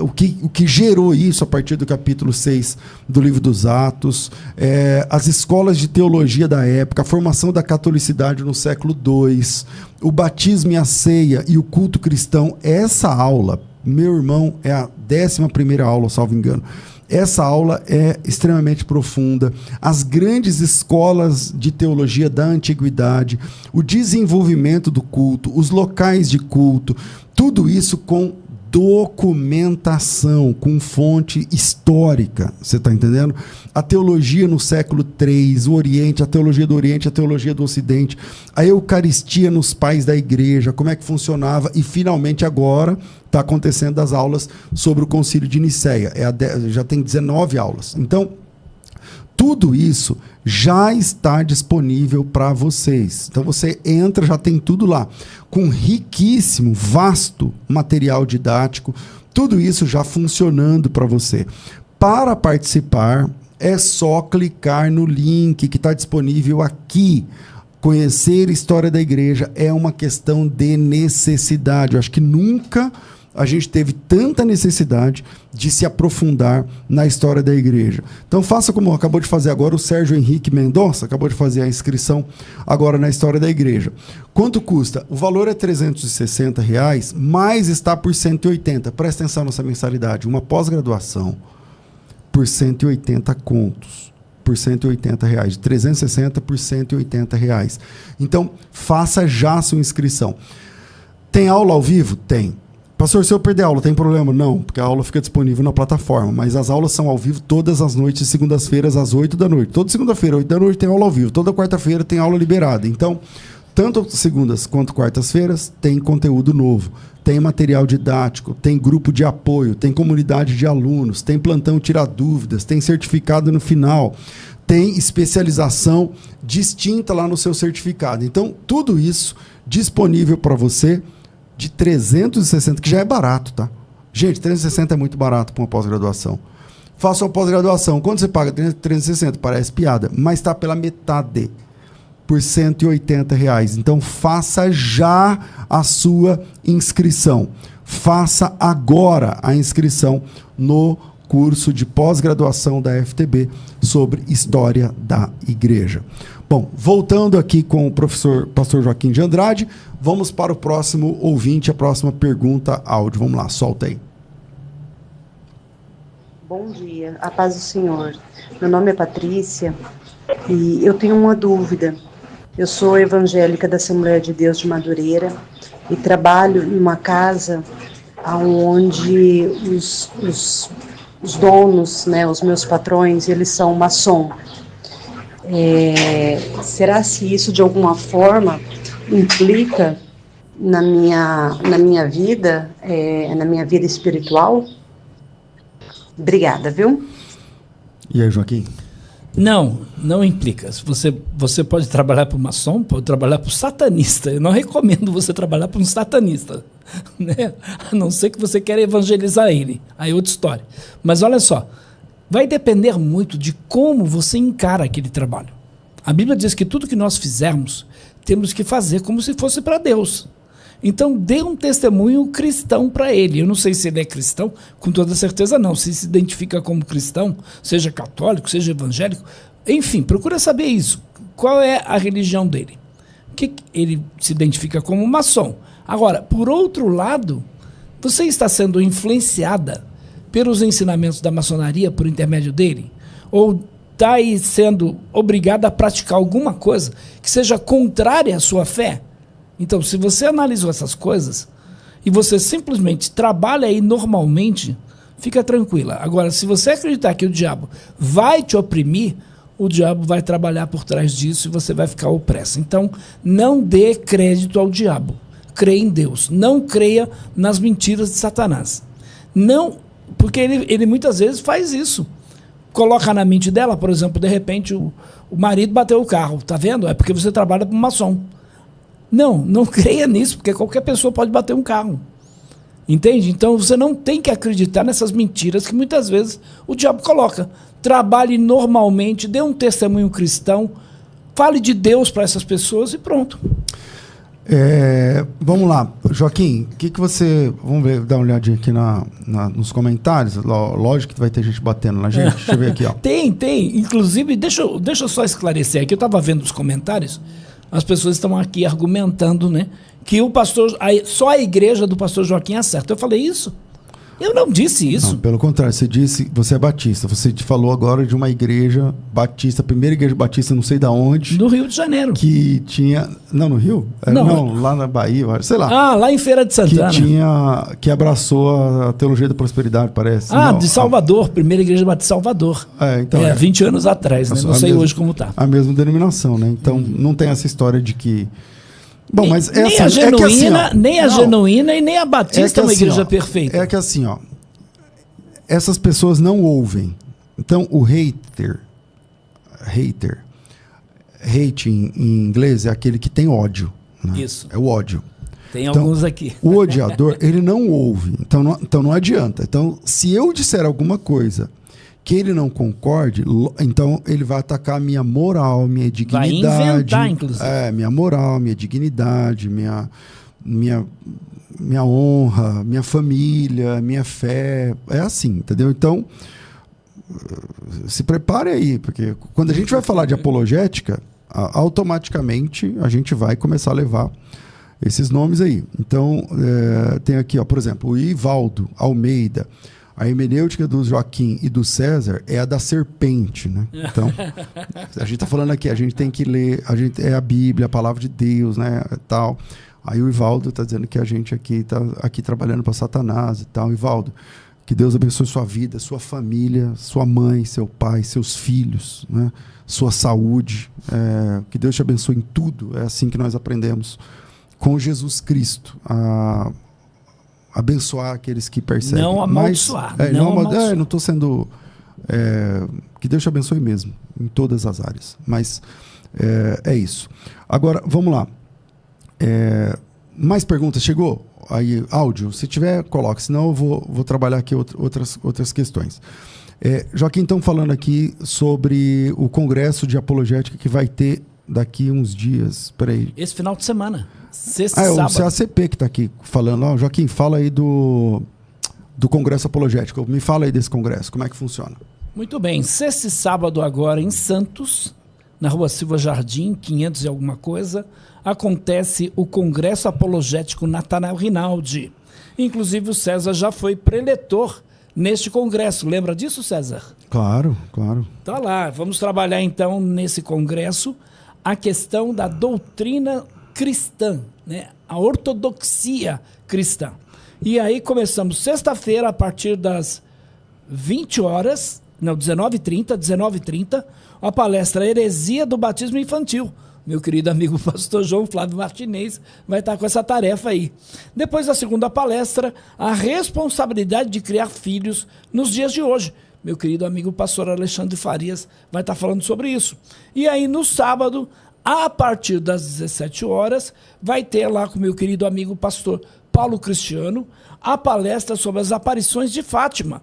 o que gerou isso a partir do capítulo 6 do livro dos Atos, as escolas de teologia da época, a formação da catolicidade no século II, o batismo e a ceia e o culto cristão. Essa aula, meu irmão, é a 11ª aula, salvo engano. Essa aula é extremamente profunda. As grandes escolas de teologia da antiguidade, o desenvolvimento do culto, os locais de culto, tudo isso com documentação, com fonte histórica, você está entendendo? A teologia no século III, o Oriente, a teologia do Oriente, a teologia do Ocidente, a Eucaristia nos pais da igreja, como é que funcionava, e finalmente agora está acontecendo as aulas sobre o Concílio de Nicéia, já tem 19 aulas. Então, tudo isso já está disponível para vocês. Então você entra, já tem tudo lá, com riquíssimo, vasto material didático, tudo isso já funcionando para você. Para participar, é só clicar no link que está disponível aqui. Conhecer a história da igreja é uma questão de necessidade. Eu acho que nunca a gente teve tanta necessidade de se aprofundar na história da igreja. Então faça como acabou de fazer agora o Sérgio Henrique Mendonça, acabou de fazer a inscrição agora na história da igreja. Quanto custa? O valor é R$360, mas está por 180. Presta atenção nessa mensalidade. Uma pós-graduação por 180 contos. Por R$180, de 360 por R$180. Então, faça já a sua inscrição. Tem aula ao vivo? Tem. Pastor, se eu perder a aula, tem problema? Não, porque a aula fica disponível na plataforma, mas as aulas são ao vivo todas as noites, segundas-feiras, às 8 da noite. Toda segunda-feira, 8 da noite, tem aula ao vivo. Toda quarta-feira tem aula liberada. Então, tanto segundas quanto quartas-feiras, tem conteúdo novo. Tem material didático, tem grupo de apoio, tem comunidade de alunos, tem plantão tirar dúvidas, tem certificado no final, tem especialização distinta lá no seu certificado. Então, tudo isso disponível para você de 360, que já é barato, tá? Gente, 360 é muito barato para uma pós-graduação. Faça uma pós-graduação. Quando você paga 360, parece piada, mas está pela metade, por R$180. Então, faça já a sua inscrição. Faça agora a inscrição no curso de pós-graduação da FTB sobre História da Igreja. Bom, voltando aqui com o pastor Joaquim de Andrade, vamos para o próximo ouvinte, a próxima pergunta áudio. Vamos lá, solta aí. Bom dia, a paz do Senhor. Meu nome é Patrícia e eu tenho uma dúvida. Eu sou evangélica da Assembleia de Deus de Madureira e trabalho em uma casa onde os donos, né, os meus patrões, eles são maçom. Será se isso de alguma forma implica na minha vida espiritual? Obrigada, viu? E aí, Joaquim? Não implica. Você pode trabalhar para o maçom, pode trabalhar para o satanista. Eu não recomendo você trabalhar para um satanista, né? A não ser que você queira evangelizar ele. Aí é outra história. Mas olha só, vai depender muito de como você encara aquele trabalho. A Bíblia diz que tudo que nós fizermos, temos que fazer como se fosse para Deus. Então, dê um testemunho cristão para ele. Eu não sei se ele é cristão, com toda certeza não. Se identifica como cristão, seja católico, seja evangélico, enfim, procura saber isso. Qual é a religião dele? Ele se identifica como maçom. Agora, por outro lado, você está sendo influenciada pelos ensinamentos da maçonaria por intermédio dele? Ou está aí sendo obrigada a praticar alguma coisa que seja contrária à sua fé? Então, se você analisou essas coisas e você simplesmente trabalha aí normalmente, fica tranquila. Agora, se você acreditar que o diabo vai te oprimir, o diabo vai trabalhar por trás disso e você vai ficar opresso. Então, não dê crédito ao diabo. Creia em Deus. Não creia nas mentiras de Satanás. Não, porque ele muitas vezes faz isso. Coloca na mente dela, por exemplo, de repente o marido bateu o carro. Tá vendo? É porque você trabalha para um maçom. Não creia nisso, porque qualquer pessoa pode bater um carro. Entende? Então você não tem que acreditar nessas mentiras que muitas vezes o diabo coloca. Trabalhe normalmente, dê um testemunho cristão, fale de Deus para essas pessoas e pronto. Vamos lá, Joaquim, o que você... Vamos ver, dar uma olhadinha aqui nos comentários. Lógico que vai ter gente batendo na gente. Deixa eu ver aqui, ó. Tem. Inclusive, deixa eu só esclarecer aqui. Eu estava vendo os comentários. As pessoas estão aqui argumentando, né, que o pastor, só a igreja do pastor Joaquim acerta. Eu falei isso? Eu não disse isso. Não, pelo contrário, você disse, você é batista. Você te falou agora de uma igreja batista, primeira igreja batista, não sei da onde. Do Rio de Janeiro. Que tinha... Não, no Rio? Não, lá na Bahia, sei lá. Ah, lá em Feira de Santana. Que abraçou a teologia da prosperidade, parece. Ah, de Salvador, primeira igreja batista de Salvador. Então 20 anos atrás, né? Não sei hoje como tá. A mesma denominação, né? Então, não tem essa história de que... Bom, mas nem a genuína, nem a genuína e nem a batista é uma igreja perfeita. É que assim, ó, essas pessoas não ouvem. Então, o hate em inglês é aquele que tem ódio. Né? Isso. É o ódio. Tem alguns aqui. O odiador, ele não ouve. Então não adianta. Então, se eu disser alguma coisa que ele não concorde, então ele vai atacar a minha moral, minha dignidade. Vai inventar, inclusive. Minha moral, minha dignidade, minha honra, minha família, minha fé. É assim, entendeu? Então, se prepare aí, porque quando a gente vai falar de apologética, automaticamente a gente vai começar a levar esses nomes aí. Então, tem aqui, ó, por exemplo, o Ivaldo Almeida. A hermenêutica do Joaquim e do César é a da serpente, né? Então, a gente está falando aqui, a gente tem que ler, é a Bíblia, a palavra de Deus, né? Tal. Aí o Ivaldo está dizendo que a gente aqui está trabalhando para Satanás e tal. Ivaldo, que Deus abençoe sua vida, sua família, sua mãe, seu pai, seus filhos, né? Sua saúde. Que Deus te abençoe em tudo. É assim que nós aprendemos com Jesus Cristo. Abençoar aqueles que perseguem. Não amaldiçoar. Não estou sendo... que Deus te abençoe mesmo, em todas as áreas. Mas é isso. Agora, vamos lá. Mais perguntas? Chegou? Aí, áudio. Se tiver, coloque. Senão eu vou trabalhar aqui outras questões. Joaquim, estão falando aqui sobre o congresso de apologética que vai ter daqui uns dias. Peraí. Esse final de semana. Sexta e sábado. É o CACP que está aqui falando. Joaquim, fala aí do Congresso Apologético. Me fala aí desse congresso. Como é que funciona? Muito bem. Sexta e sábado agora em Santos, na Rua Silva Jardim, 500 e alguma coisa, acontece o Congresso Apologético Natanael Rinaldi. Inclusive o César já foi preletor neste congresso. Lembra disso, César? Claro. Tá lá. Vamos trabalhar então nesse congresso a questão da doutrina cristã, né? A ortodoxia cristã. E aí começamos sexta-feira a partir das 19h30, a palestra Heresia do Batismo Infantil, meu querido amigo pastor João Flávio Martinez vai estar com essa tarefa aí. Depois da segunda palestra, a responsabilidade de criar filhos nos dias de hoje. Meu querido amigo pastor Alexandre Farias vai estar falando sobre isso. E aí no sábado, a partir das 17 horas, vai ter lá com meu querido amigo pastor Paulo Cristiano a palestra sobre as aparições de Fátima.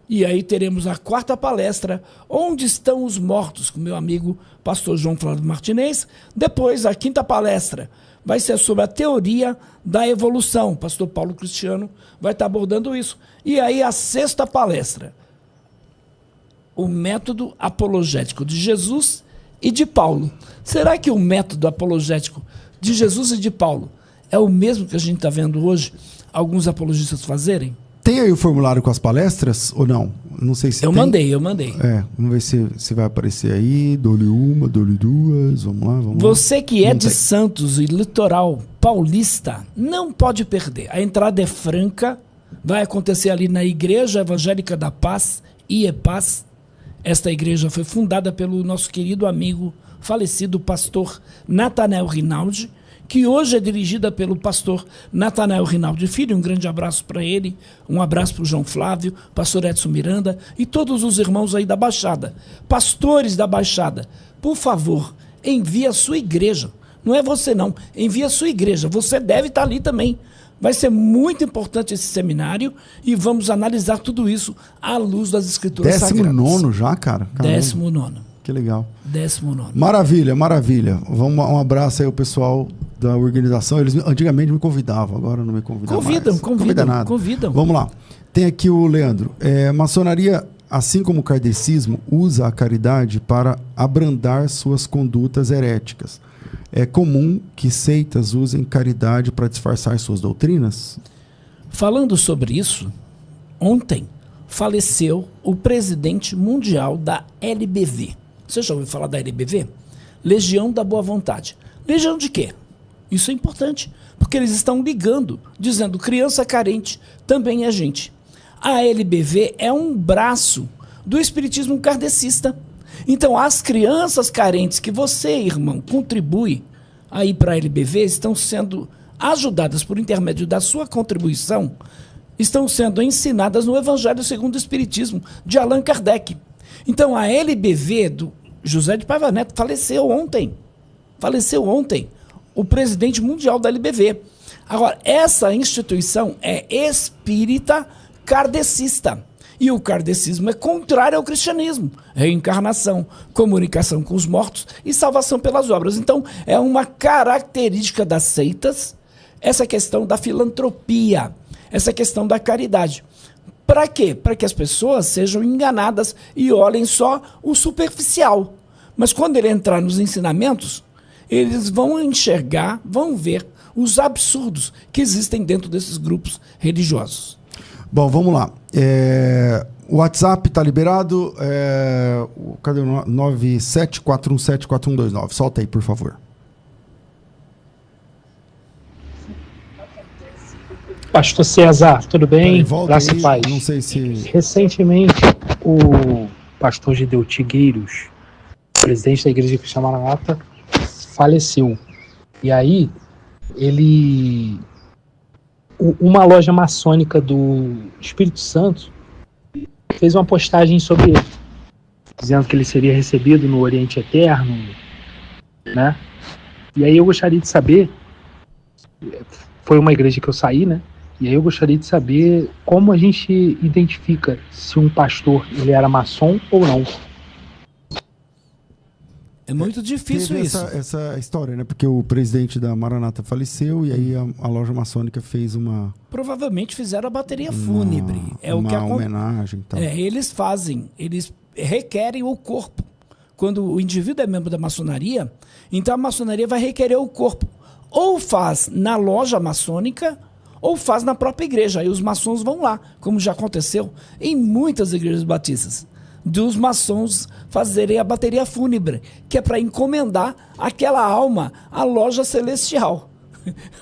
E aí teremos a quarta palestra, Onde Estão os Mortos, com meu amigo pastor João Flávio Martinez. Depois, a quinta palestra vai ser sobre a teoria da evolução. O pastor Paulo Cristiano vai estar abordando isso. E aí a sexta palestra, o método apologético de Jesus e de Paulo. Será que o método apologético de Jesus e de Paulo é o mesmo que a gente está vendo hoje alguns apologistas fazerem? Tem aí o formulário com as palestras ou não? Não sei se eu tem. Eu mandei. Vamos ver se vai aparecer aí. Dou-lhe uma, dou-lhe duas. Vamos lá, vamos lá. Você que é de Santos e litoral paulista, não pode perder. A entrada é franca, vai acontecer ali na Igreja Evangélica da Paz, IEPAZ. Esta igreja foi fundada pelo nosso querido amigo, falecido pastor Natanael Rinaldi, que hoje é dirigida pelo pastor Natanael Rinaldi Filho. Um grande abraço para ele, um abraço para o João Flávio, pastor Edson Miranda e todos os irmãos aí da Baixada. Pastores da Baixada, por favor, envie a sua igreja. Não é você não, envie a sua igreja, você deve estar ali também. Vai ser muito importante esse seminário e vamos analisar tudo isso à luz das escrituras sagradas. 19º já, cara? 19º. Que legal. 19º. Maravilha, maravilha. Um abraço aí ao pessoal da organização. Eles antigamente me convidavam, agora não me convidam mais. Convidam. Vamos lá. Tem aqui o Leandro. Maçonaria, assim como o kardecismo, usa a caridade para abrandar suas condutas heréticas. É comum que seitas usem caridade para disfarçar suas doutrinas? Falando sobre isso, ontem faleceu o presidente mundial da LBV. Você já ouviu falar da LBV? Legião da Boa Vontade. Legião de quê? Isso é importante, porque eles estão ligando, dizendo criança carente também é gente. A LBV é um braço do espiritismo kardecista. Então, as crianças carentes que você, irmão, contribui aí para a LBV estão sendo ajudadas por intermédio da sua contribuição, estão sendo ensinadas no Evangelho segundo o Espiritismo, de Allan Kardec. Então, a LBV do José de Paiva Neto faleceu ontem. O presidente mundial da LBV. Agora, essa instituição é espírita kardecista. E o kardecismo é contrário ao cristianismo. Reencarnação, comunicação com os mortos e salvação pelas obras. Então, é uma característica das seitas essa questão da filantropia, essa questão da caridade. Para quê? Para que as pessoas sejam enganadas e olhem só o superficial. Mas quando ele entrar nos ensinamentos, eles vão enxergar, vão ver os absurdos que existem dentro desses grupos religiosos. Bom, vamos lá. O WhatsApp está liberado. Cadê o 974174129? Solta aí, por favor. Pastor César, tudo bem? Graça e paz. Não sei se... Recentemente, o pastor Gideu Tigueiros, presidente da Igreja Cristã Maranata, faleceu. E aí, uma loja maçônica do Espírito Santo fez uma postagem sobre ele, dizendo que ele seria recebido no Oriente Eterno, né? E aí eu gostaria de saber, foi uma igreja que eu saí, né? E aí eu gostaria de saber como a gente identifica se um pastor ele era maçom ou não. É muito difícil isso. Essa história, né? Porque o presidente da Maranata faleceu e aí a loja maçônica fez uma... Provavelmente fizeram a bateria fúnebre. Uma homenagem e tal. Eles requerem o corpo. Quando o indivíduo é membro da maçonaria, então a maçonaria vai requerer o corpo. Ou faz na loja maçônica, ou faz na própria igreja. Aí os maçons vão lá, como já aconteceu em muitas igrejas batistas, dos maçons fazerem a bateria fúnebre, que é para encomendar aquela alma à loja celestial.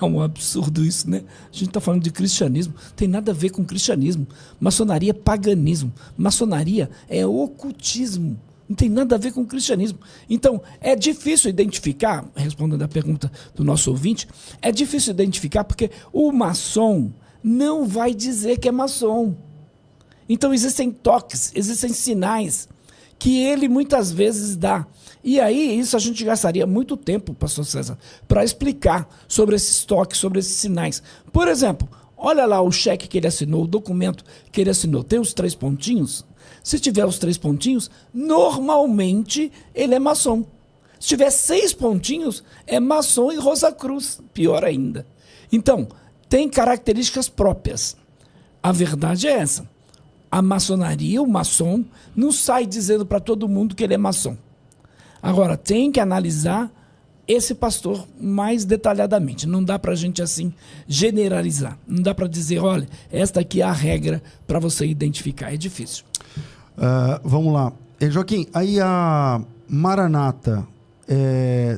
É um absurdo isso, né? A gente está falando de cristianismo, tem nada a ver com cristianismo. Maçonaria é paganismo. Maçonaria é ocultismo. Não tem nada a ver com o cristianismo. Então, é difícil identificar, respondendo a pergunta do nosso ouvinte, é difícil identificar porque o maçom não vai dizer que é maçom. Então, existem toques, existem sinais que ele muitas vezes dá. E aí, isso a gente gastaria muito tempo, pastor César, para explicar sobre esses toques, sobre esses sinais. Por exemplo, olha lá o cheque que ele assinou, o documento que ele assinou. Tem os 3 pontinhos? Se tiver os 3 pontinhos, normalmente ele é maçom. Se tiver 6 pontinhos, é maçom e Rosa Cruz. Pior ainda. Então, tem características próprias. A verdade é essa. A maçonaria, o maçom, não sai dizendo para todo mundo que ele é maçom. Agora, tem que analisar esse pastor mais detalhadamente. Não dá para a gente, assim, generalizar. Não dá para dizer, olha, esta aqui é a regra para você identificar. É difícil. Vamos lá. Joaquim, aí a Maranata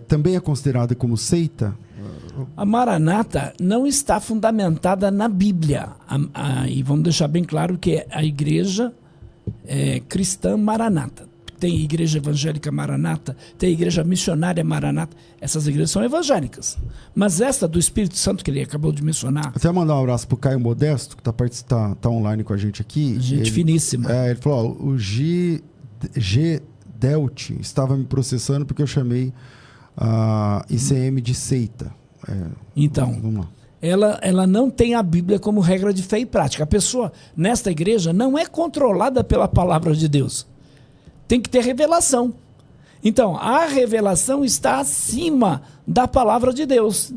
também é considerada como seita? A Maranata não está fundamentada na Bíblia. E vamos deixar bem claro que a igreja cristã Maranata. Tem igreja evangélica Maranata, tem igreja missionária Maranata. Essas igrejas são evangélicas. Mas essa do Espírito Santo, que ele acabou de mencionar... Até mandar um abraço pro Caio Modesto, que tá online com a gente aqui. Gente finíssima. Ele falou, o G Delt estava me processando porque eu chamei a ICM de seita. Então, vamos lá. Ela não tem a Bíblia como regra de fé e prática. A pessoa, nesta igreja, não é controlada pela palavra de Deus. Tem que ter revelação. Então, a revelação está acima da palavra de Deus.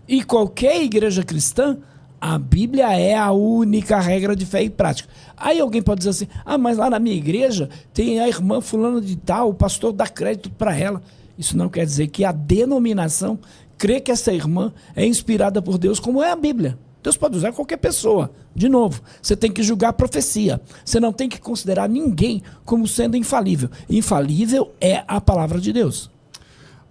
E qualquer igreja cristã, a Bíblia é a única regra de fé e prática. Aí alguém pode dizer assim, mas lá na minha igreja tem a irmã fulana de tal, o pastor dá crédito para ela. Isso não quer dizer que a denominação crê que essa irmã é inspirada por Deus, como é a Bíblia. Deus pode usar qualquer pessoa. De novo, você tem que julgar a profecia. Você não tem que considerar ninguém como sendo infalível. Infalível é a palavra de Deus.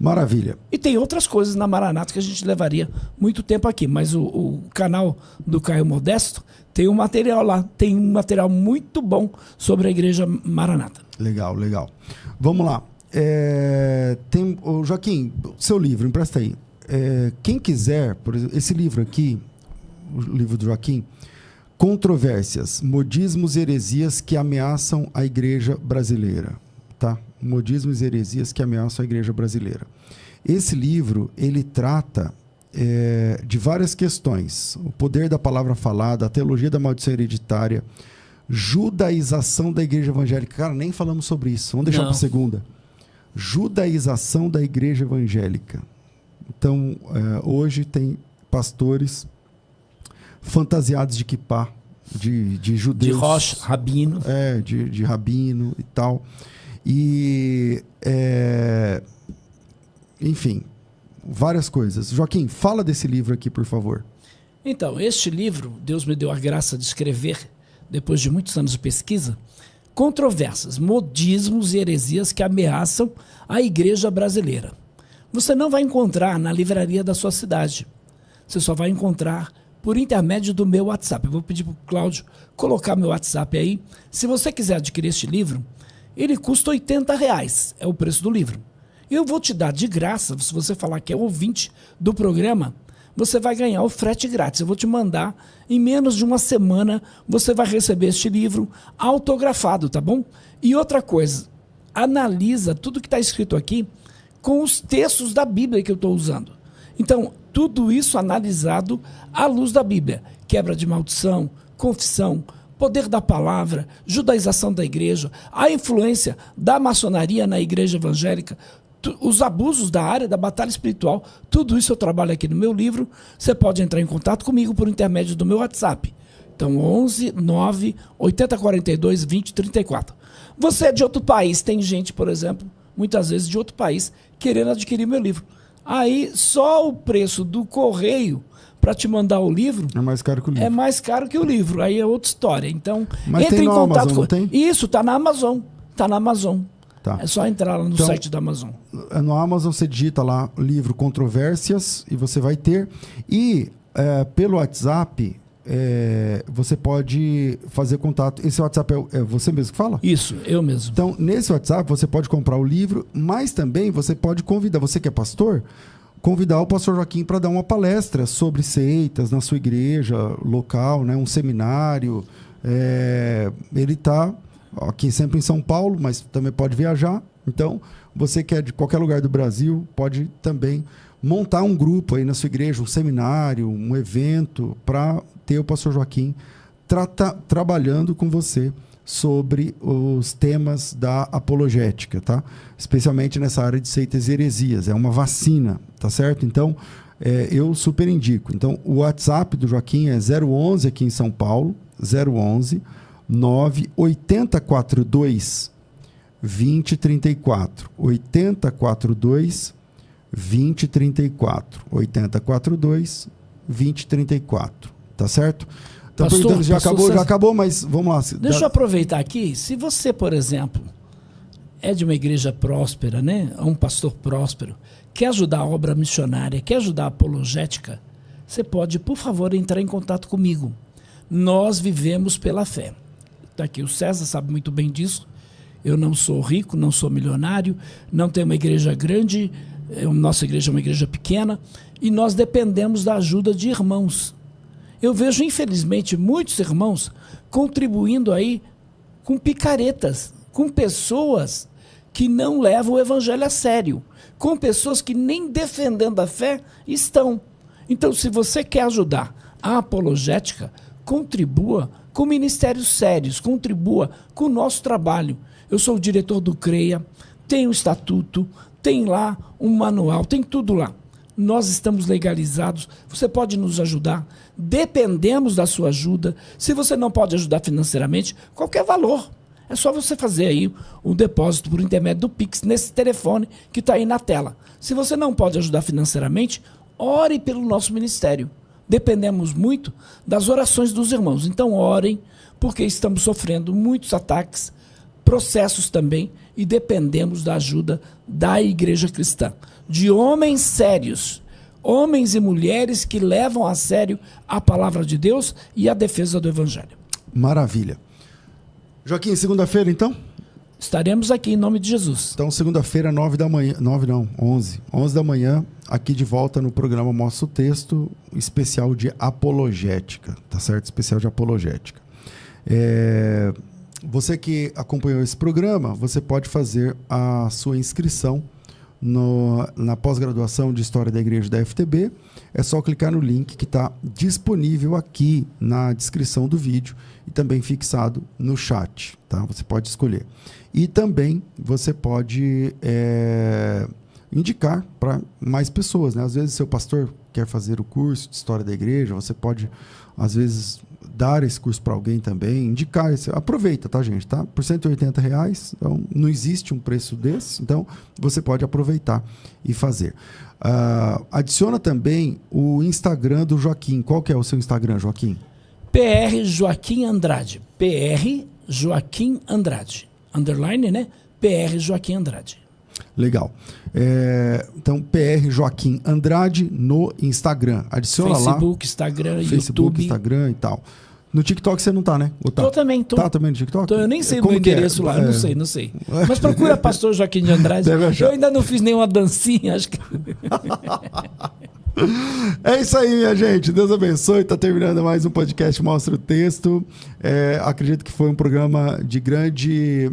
Maravilha. E tem outras coisas na Maranata que a gente levaria muito tempo aqui, mas o canal do Caio Modesto tem um material lá, tem um material muito bom sobre a igreja Maranata. Legal, legal. Vamos lá. Joaquim, seu livro, empresta aí. Quem quiser, por exemplo, esse livro aqui, o livro do Joaquim, Controvérsias, Modismos e Heresias que ameaçam a igreja brasileira. Tá? Modismos e heresias que ameaçam a igreja brasileira. Esse livro, ele trata de várias questões. O poder da palavra falada, a teologia da maldição hereditária, judaização da igreja evangélica. Cara, nem falamos sobre isso. Vamos deixar para segunda. Judaização da igreja evangélica. Então, hoje tem pastores fantasiados de quipá, de judeus. De rocha, rabino. De rabino e tal. E, enfim, várias coisas. Joaquim, fala desse livro aqui, por favor. Então, este livro, Deus me deu a graça de escrever, depois de muitos anos de pesquisa, Controvérsias, Modismos e Heresias que ameaçam a igreja brasileira. Você não vai encontrar na livraria da sua cidade. Você só vai encontrar por intermédio do meu WhatsApp. Eu vou pedir para o Cláudio colocar meu WhatsApp aí. Se você quiser adquirir este livro, ele custa R$80, é o preço do livro. Eu vou te dar de graça, se você falar que é ouvinte do programa, você vai ganhar o frete grátis. Eu vou te mandar, em menos de uma semana, você vai receber este livro autografado, tá bom? E outra coisa, analisa tudo que está escrito aqui com os textos da Bíblia que eu estou usando. Então, tudo isso analisado à luz da Bíblia. Quebra de maldição, confissão, poder da palavra, judaização da igreja, a influência da maçonaria na igreja evangélica, os abusos da área da batalha espiritual, tudo isso eu trabalho aqui no meu livro. Você pode entrar em contato comigo por intermédio do meu WhatsApp. Então, 11 9 80 42 20 34. Você é de outro país, tem gente, por exemplo, muitas vezes de outro país, querendo adquirir meu livro. Aí, só o preço do correio para te mandar o livro é mais caro que o livro. É mais caro que o livro. Aí é outra história. Então, mas entre tem em contato Amazon, com... não tem? Isso, tá na Amazon. Tá na Amazon. Tá. É só entrar lá no site da Amazon. No Amazon você digita lá o livro Controvérsias e você vai ter. E pelo WhatsApp, você pode fazer contato. Esse WhatsApp é você mesmo que fala? Isso, eu mesmo. Então, nesse WhatsApp, você pode comprar o livro, mas também você pode convidar, você que é pastor, convidar o pastor Joaquim para dar uma palestra sobre seitas na sua igreja local, né? Um seminário. Ele está aqui sempre em São Paulo, mas também pode viajar. Então, você que é de qualquer lugar do Brasil, pode também montar um grupo aí na sua igreja, um seminário, um evento, para ter o pastor Joaquim trabalhando com você sobre os temas da apologética, tá? Especialmente nessa área de seitas e heresias. É uma vacina, tá certo? Então, eu super indico. Então, o WhatsApp do Joaquim é 011 aqui em São Paulo, 011 98042 2034. 8042 2034. 8042 2034. Tá certo? Então, Pastor, já acabou, mas vamos lá. Deixa eu aproveitar aqui. Se você, por exemplo, é de uma igreja próspera, né? Um pastor próspero, quer ajudar a obra missionária, quer ajudar a apologética, você pode, por favor, entrar em contato comigo. Nós vivemos pela fé. Tá aqui, o César sabe muito bem disso. Eu não sou rico, não sou milionário, não tenho uma igreja grande, nossa igreja é uma igreja pequena, e nós dependemos da ajuda de irmãos. Eu vejo, infelizmente, muitos irmãos contribuindo aí com picaretas, com pessoas que não levam o evangelho a sério, com pessoas que nem defendendo a fé estão. Então, se você quer ajudar a apologética, contribua com ministérios sérios, contribua com o nosso trabalho. Eu sou o diretor do CREA, tem o estatuto, tem lá um manual, tem tudo lá. Nós estamos legalizados, você pode nos ajudar, dependemos da sua ajuda. Se você não pode ajudar financeiramente, qualquer valor. É só você fazer aí um depósito por intermédio do Pix, nesse telefone que está aí na tela. Se você não pode ajudar financeiramente, ore pelo nosso ministério. Dependemos muito das orações dos irmãos. Então orem, porque estamos sofrendo muitos ataques, processos também, e dependemos da ajuda da igreja cristã. De homens sérios, homens e mulheres que levam a sério a palavra de Deus e a defesa do evangelho. Maravilha. Joaquim, segunda-feira então? Estaremos aqui em nome de Jesus. Então, segunda-feira, 11 da manhã, aqui de volta no programa Mostra o Texto, especial de apologética, tá certo? Especial de apologética. Você que acompanhou esse programa, você pode fazer a sua inscrição na pós-graduação de História da Igreja da FTB. É só clicar no link que está disponível aqui na descrição do vídeo e também fixado no chat, tá? Você pode escolher. E também você pode indicar para mais pessoas, né? Às vezes seu pastor quer fazer o curso de História da Igreja, você pode, às vezes, dar esse curso para alguém também, indicar. Aproveita, tá, gente? Tá? Por R$180, então não existe um preço desse, então você pode aproveitar e fazer. Adiciona também o Instagram do Joaquim. Qual que é o seu Instagram, Joaquim? PR Joaquim Andrade. PR Joaquim Andrade. Underline, né? PR Joaquim Andrade. Legal. Então, PR Joaquim Andrade no Instagram. Adiciona Facebook, lá. Instagram, Facebook, YouTube. Instagram e tal. No TikTok você não tá, né? Ou tá? Tô também, tô. Tá também no TikTok? Eu nem sei o meu endereço lá, não sei. Mas procura Pastor Joaquim de Andrade. Deve achar. Eu ainda não fiz nenhuma dancinha, acho que... É isso aí, minha gente. Deus abençoe. Está terminando mais um podcast Mostra o Texto. Acredito que foi um programa de grande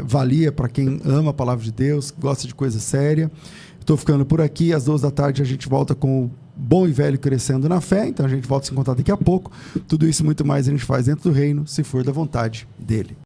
valia para quem ama a palavra de Deus, gosta de coisa séria. Estou ficando por aqui. Às 14h a gente volta com o Bom e Velho Crescendo na Fé. Então a gente volta a se encontrar daqui a pouco. Tudo isso e muito mais a gente faz dentro do reino, se for da vontade dele.